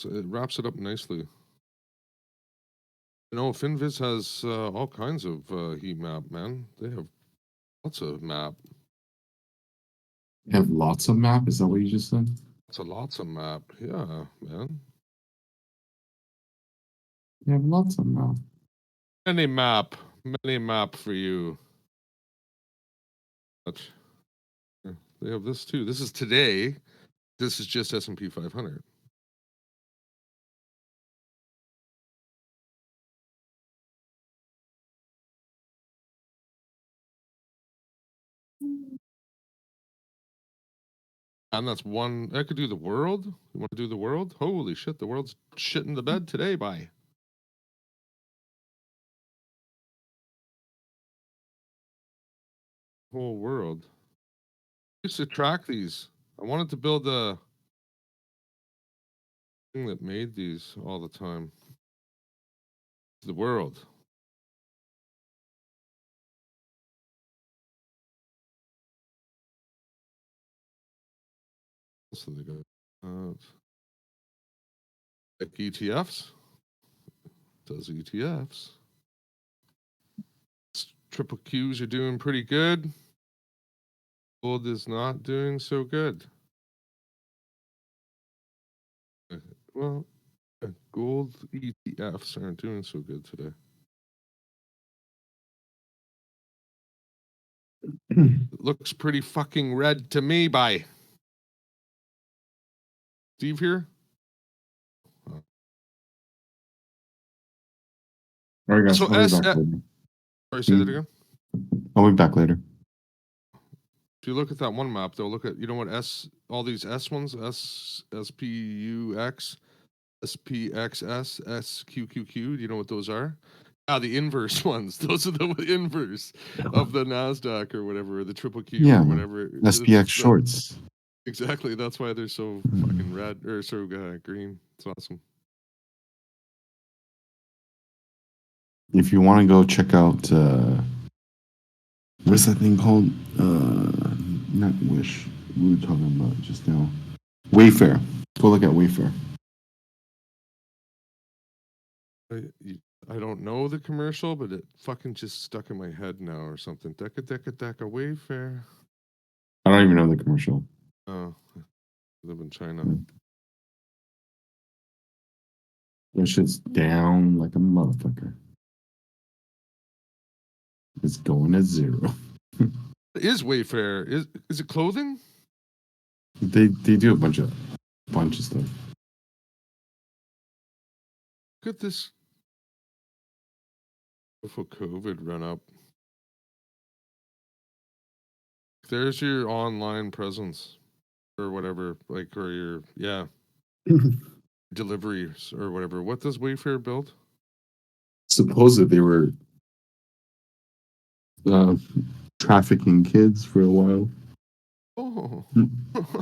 it wraps it up nicely. You know, Finviz has all kinds of heat map, man. They have lots of map. You have lots of map? Is that what you just said? Lots of map. Yeah, man. You have lots of map. Any map, mini map for you. But they have this too. This is today. This is just S&P 500. And that's one. I could do the world. You want to do the world? Holy shit! The world's shitting the bed today. Bye. Whole world. I used to track these. I wanted to build a thing that made these all the time. The world. So they go like ETFs. Does ETFs. Triple Qs are doing pretty good. Gold is not doing so good. Well, gold ETFs aren't doing so good today. It looks pretty fucking red to me. Bye. Steve here? All right, guys. So I'll be back later. Sorry, say that again. I'll be back later. If you look at that one map, they'll look at, you know what, all these S ones, SPUX, SPXS, SQQQ, do you know what those are? The inverse ones. Those are the inverse of the NASDAQ or whatever, or the triple Q Yeah, or whatever. SPX shorts. Exactly. That's why they're so fucking red, or so green. It's awesome. If you want to go check out, what's that thing called? Not Wish. We were talking about just now. Wayfair. Go look at Wayfair. I don't know the commercial, but it fucking just stuck in my head now or something. Decca Wayfair. I don't even know the commercial. Oh, I live in China. That shit's down like a motherfucker. It's going at zero. Is Wayfair? Is it clothing? They do a bunch of stuff. Look at this. Before COVID run up. There's your online presence or whatever, like, or your, deliveries or whatever. What does Wayfair build? Supposedly they were trafficking kids for a while Oh.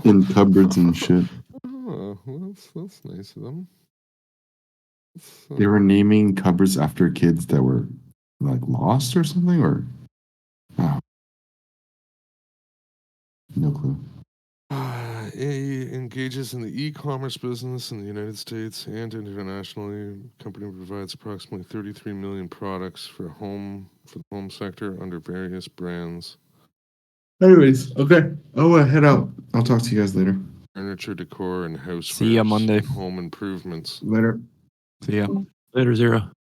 in cupboards and shit. Oh, well, that's nice of them. They were naming cupboards after kids that were like lost or something, or no clue. Engages in the e-commerce business in the United States and internationally. Company provides approximately 33 million products for the home sector under various brands. Anyways, okay. I'll head out. I'll talk to you guys later. Furniture, decor, and housewares. See ya Monday. And home improvements. Later. See ya. Later, Zero.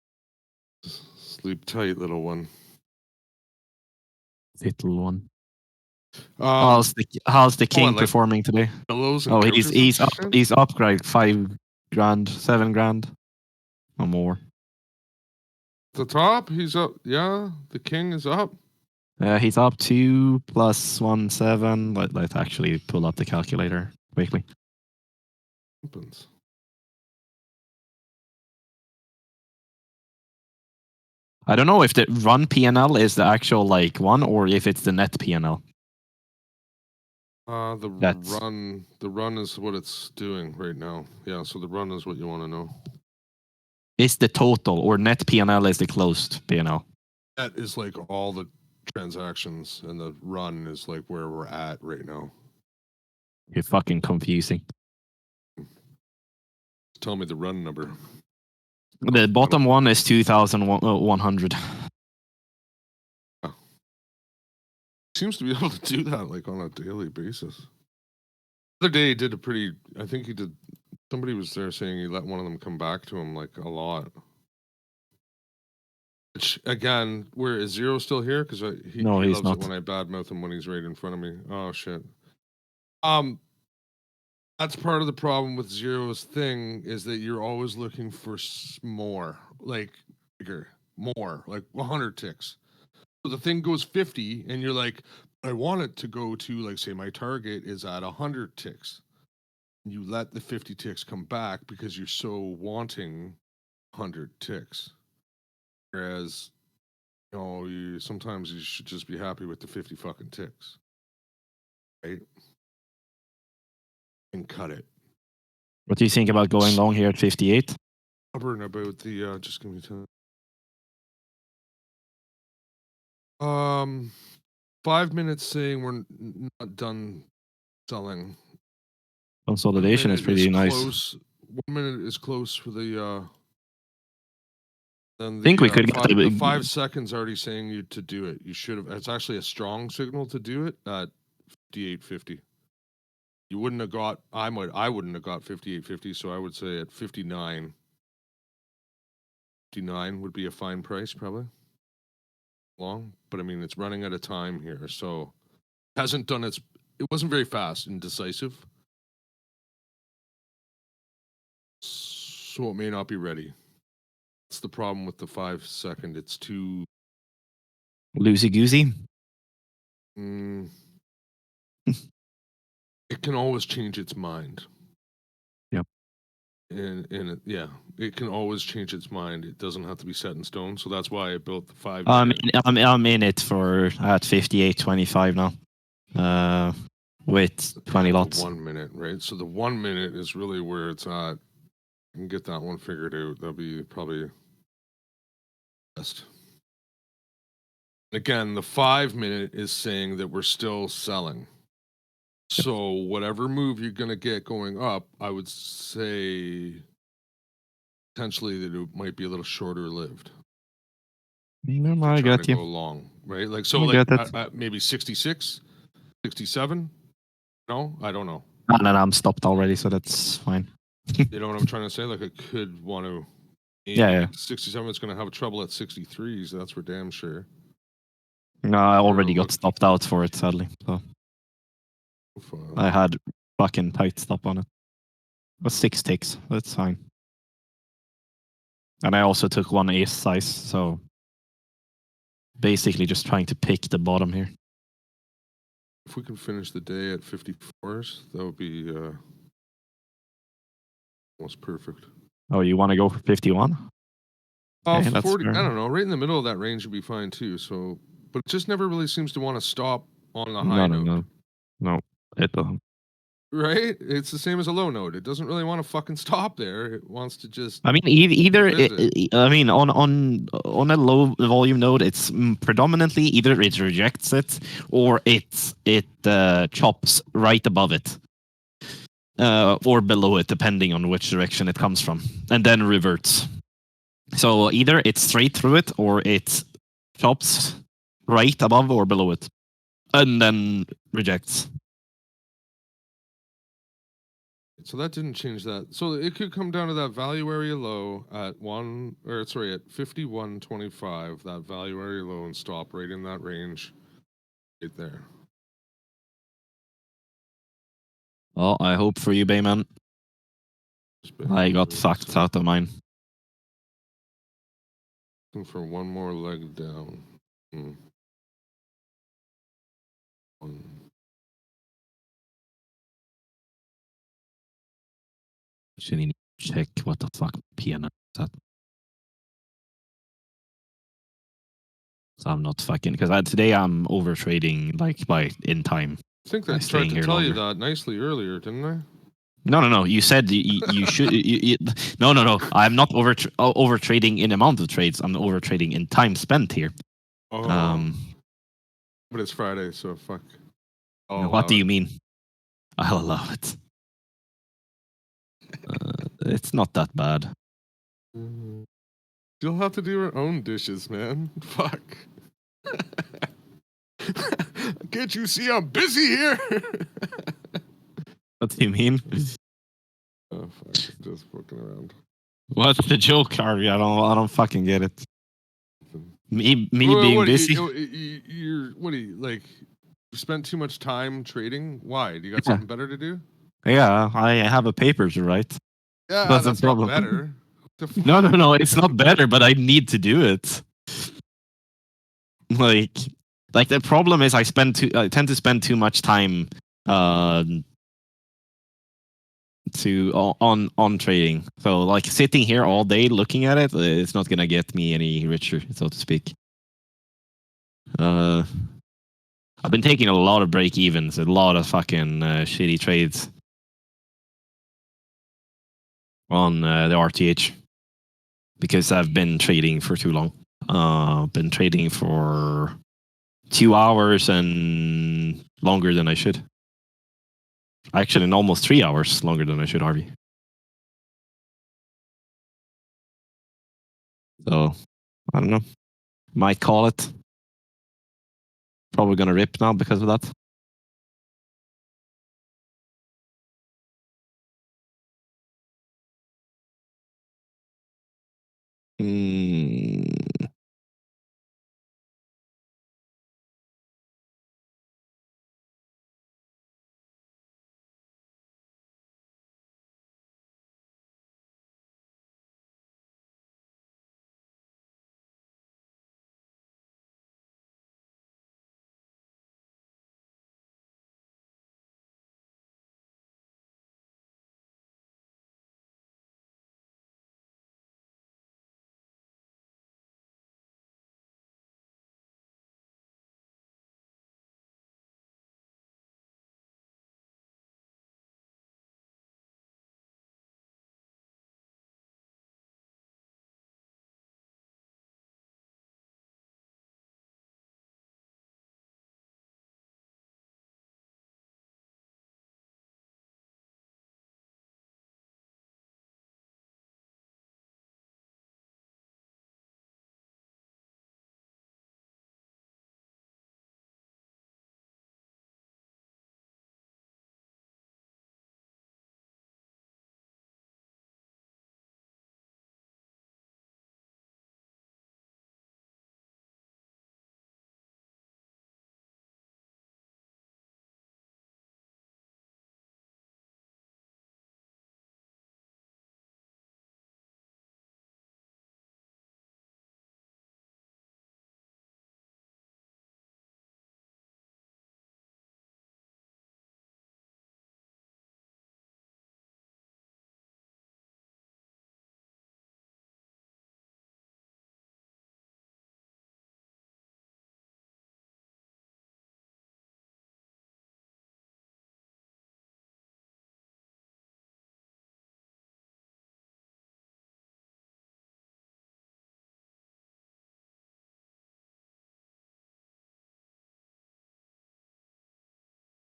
Sleep tight, little one. Little one. How's the king like performing today? pillows and Oh, couches he's and up. shit? He's up like $5,000, $7,000, or more. The top, he's up. Yeah, the king is up. He's up 2 plus 1, 7. Let's actually pull up the calculator quickly. Happens. I don't know if the run PNL is the actual like one or if it's the net PNL. The run is what it's doing right now. Yeah, so the run is what you want to know. Is the total or net PNL is the closed PNL? That is like all the transactions, and the run is like where we're at right now. You're fucking confusing. Tell me the run number. The bottom one is 2,100. Seems to be able to do that like on a daily basis. The other day he did a pretty. I think he did. Somebody was there saying he let one of them come back to him like a lot. Which again, where is Zero still here? Because he No, he's loves not. it when I badmouth him when he's right in front of me. Oh shit. That's part of the problem with Zero's thing is that you're always looking for more, like bigger, more, like 100 ticks. So the thing goes 50, and you're like, I want it to go to, like, say, my target is at 100 ticks. You let the 50 ticks come back because you're so wanting 100 ticks. Whereas, sometimes you should just be happy with the 50 fucking ticks, right? And cut it. What do you think about going long here at 58? Stubborn about the just give me time. 5 minutes saying we're not done selling. Consolidation is pretty nice. Close. 1 minute is close for the then I think we could get the 5 seconds already saying you to do it. You should have. It's actually a strong signal to do it at 58.50. You wouldn't have got. I wouldn't have got 58.50. So I would say at 59. 59 would be a fine price, probably. Long, but I mean it's running at a time here, so it hasn't done its. It wasn't very fast and decisive, so it may not be ready. That's the problem with the 5 second. It's too loosey goosey. It can always change its mind. Yep. And yeah, it can always change its mind. It doesn't have to be set in stone. So that's why I built the 5. I'm in it for at 58.25 now, with 20 lots. 1 minute, right? So the 1 minute is really where it's at. You can get that one figured out. That'll be probably best. Again, the 5 minute is saying that we're still selling. So whatever move you're going to get going up, I would say potentially that it might be a little shorter lived. I got you. Go long, right? Like so, I like maybe 66, 67. No, I don't know. No, I'm stopped already, so that's fine. You know what I'm trying to say? Like I could want to. Yeah. 67 is going to have trouble at 63s. That's for damn sure. No, I already got stopped out for it, sadly. So I had fucking tight stop on it. It was 6 ticks. That's fine. And I also took 1 ace size, so basically just trying to pick the bottom here. If we can finish the day at 54s, that would be almost perfect. Oh, you want to go for 51? Okay, 40. I don't know. Right in the middle of that range would be fine too. So, but it just never really seems to want to stop on the high note. No, it doesn't. Right? It's the same as a low note. It doesn't really want to fucking stop there. It wants to just. I mean, I mean, on a low volume node, it's predominantly either it rejects it or it chops right above it, or below it, depending on which direction it comes from, and then reverts. So either it's straight through it or it chops right above or below it, and then rejects. So that didn't change that. So it could come down to that value area low at at 51.25, that value area low, and stop right in that range right there. Well, I hope for you, Bayman. I got fucked out of mine. Looking for one more leg down. Should need to check what the fuck PN is at. So I'm not fucking because today I'm over trading like by in time. I think I tried to tell you that nicely earlier, didn't I? No. You said you should. No. I'm not over trading in amount of trades. I'm over trading in time spent here. Oh. But it's Friday, so fuck. What do you mean? I'll allow it. It's not that bad. You'll have to do your own dishes, man. Fuck. Can't you see I'm busy here? What do you mean? Oh fuck! Just fucking around. What's the joke, Harvey? I don't fucking get it. Me Well, being what, busy. you're what do you like? Spent too much time trading? Why? Do you got Yeah. something better to do? Yeah, I have a paper to write. Yeah, That's the that's not problem. better. The No, no, fuck? no. It's not better, but I need to do it. Like, like the problem is I tend to spend too much time uh on trading. So like sitting here all day looking at it, it's not gonna get me any richer, so to speak. Uh, I've been taking a lot of break evens, a lot of fucking shitty trades on the RTH because I've been trading for too long. Been trading for 2 hours and longer than I should. Actually, in almost 3 hours longer than I should, Harvey. So I don't know. Might call it. Probably gonna rip now because of that. Mm,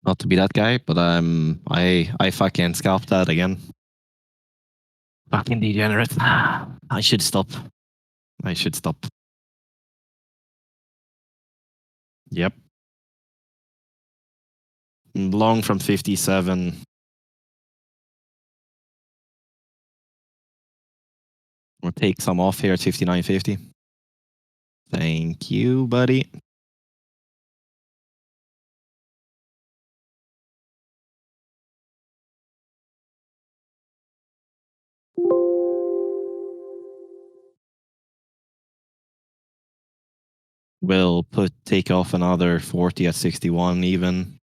not to be that guy, but I fucking scalped that again. Fucking degenerate. I should stop. I should stop. Yep. Long from 57. We'll take some off here at 59.50. Thank you, buddy. We'll take off another 40 at 61 even.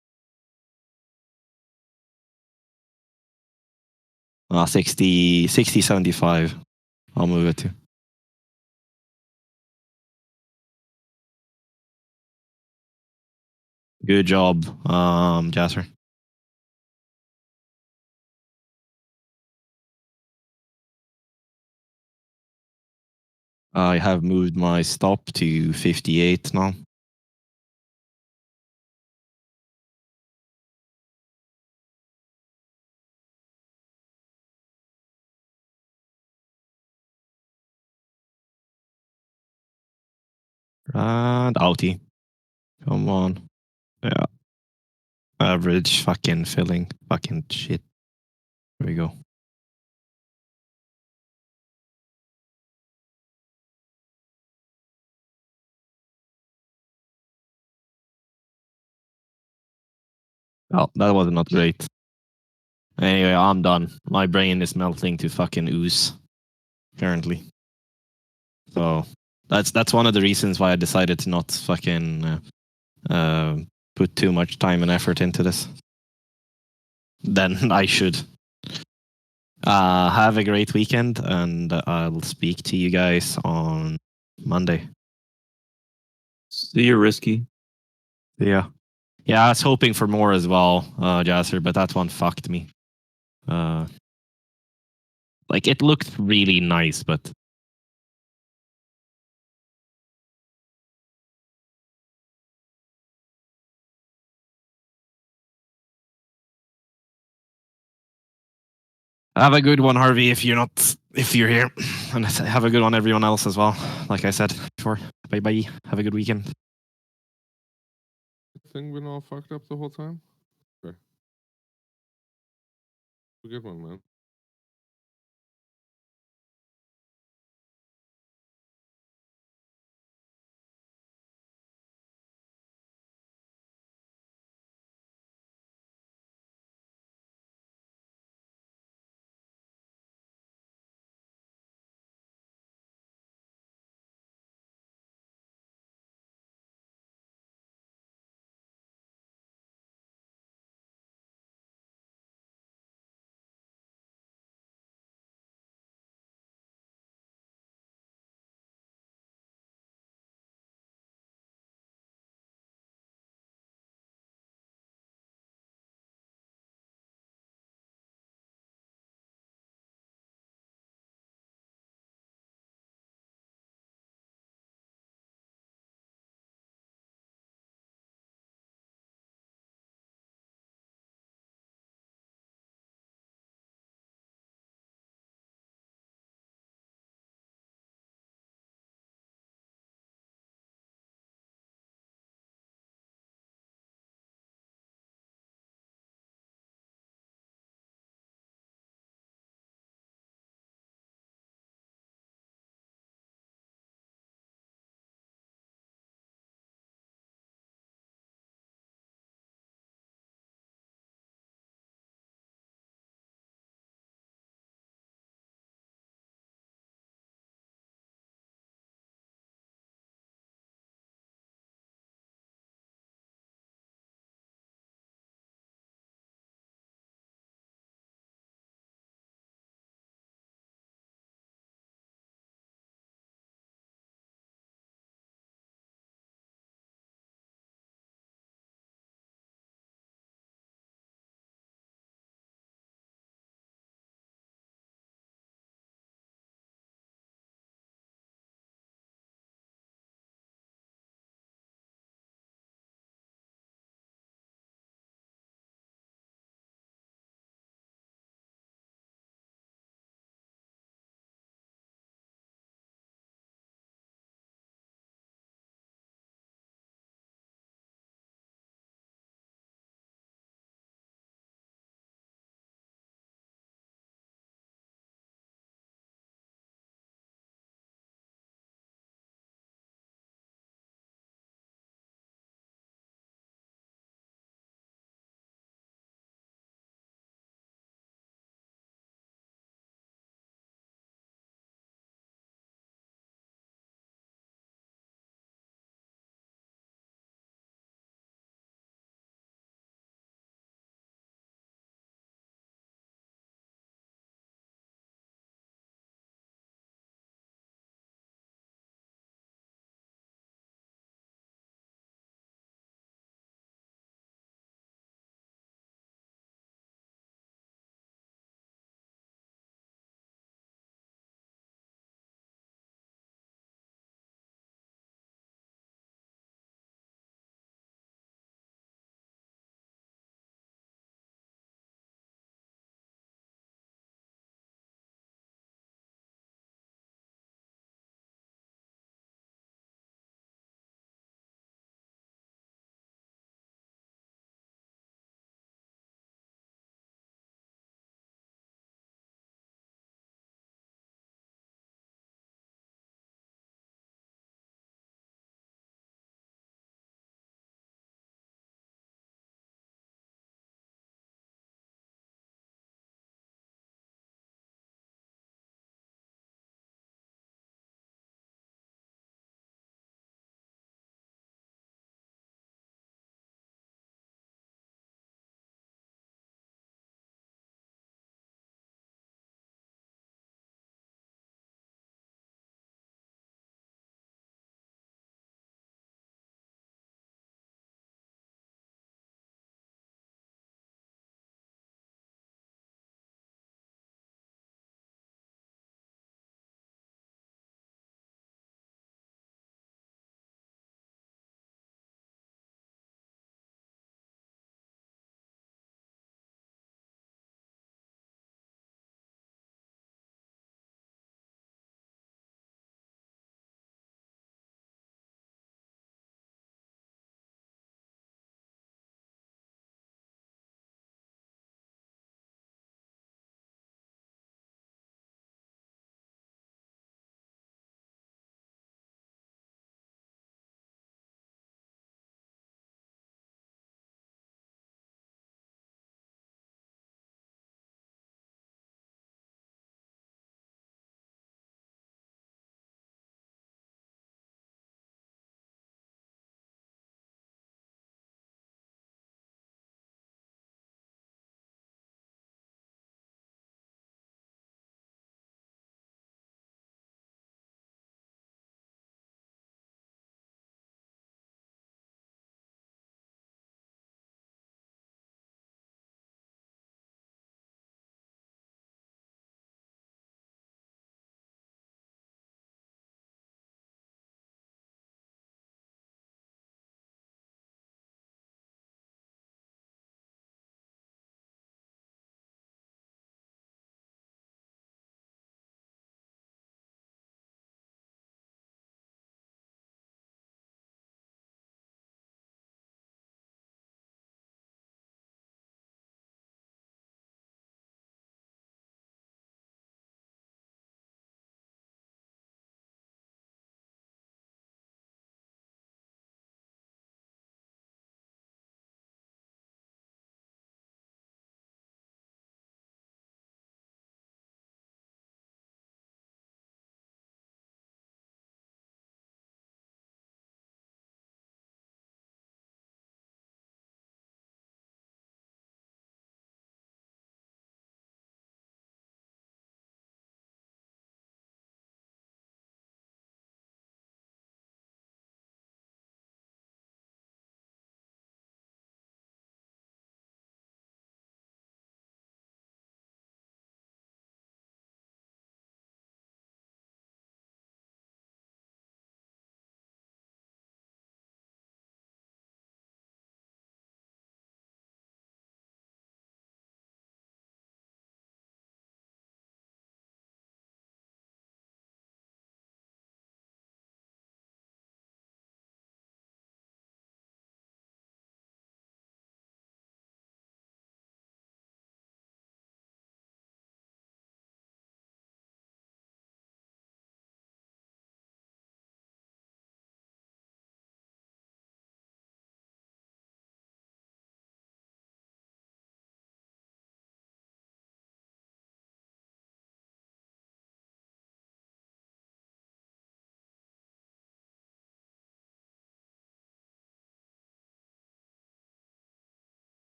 60, 75. I'll move it to. Good job, Jasper. I have moved my stop to 58 now. And outie. Come on. Yeah. Average fucking filling. Fucking shit. There we go. Well, that was not great. Anyway, I'm done. My brain is melting to fucking ooze currently. So that's one of the reasons why I decided to not fucking put too much time and effort into this. Then I should. Have a great weekend, and I'll speak to you guys on Monday. See you, Risky. Yeah. Yeah, I was hoping for more as well, Jasser, but that one fucked me. Like, it looked really nice, but... Have a good one, Harvey, if you're here. And have a good one, everyone else as well. Like I said before. Bye-bye. Have a good weekend. Thing been all fucked up the whole time? Okay. Have a good one, man.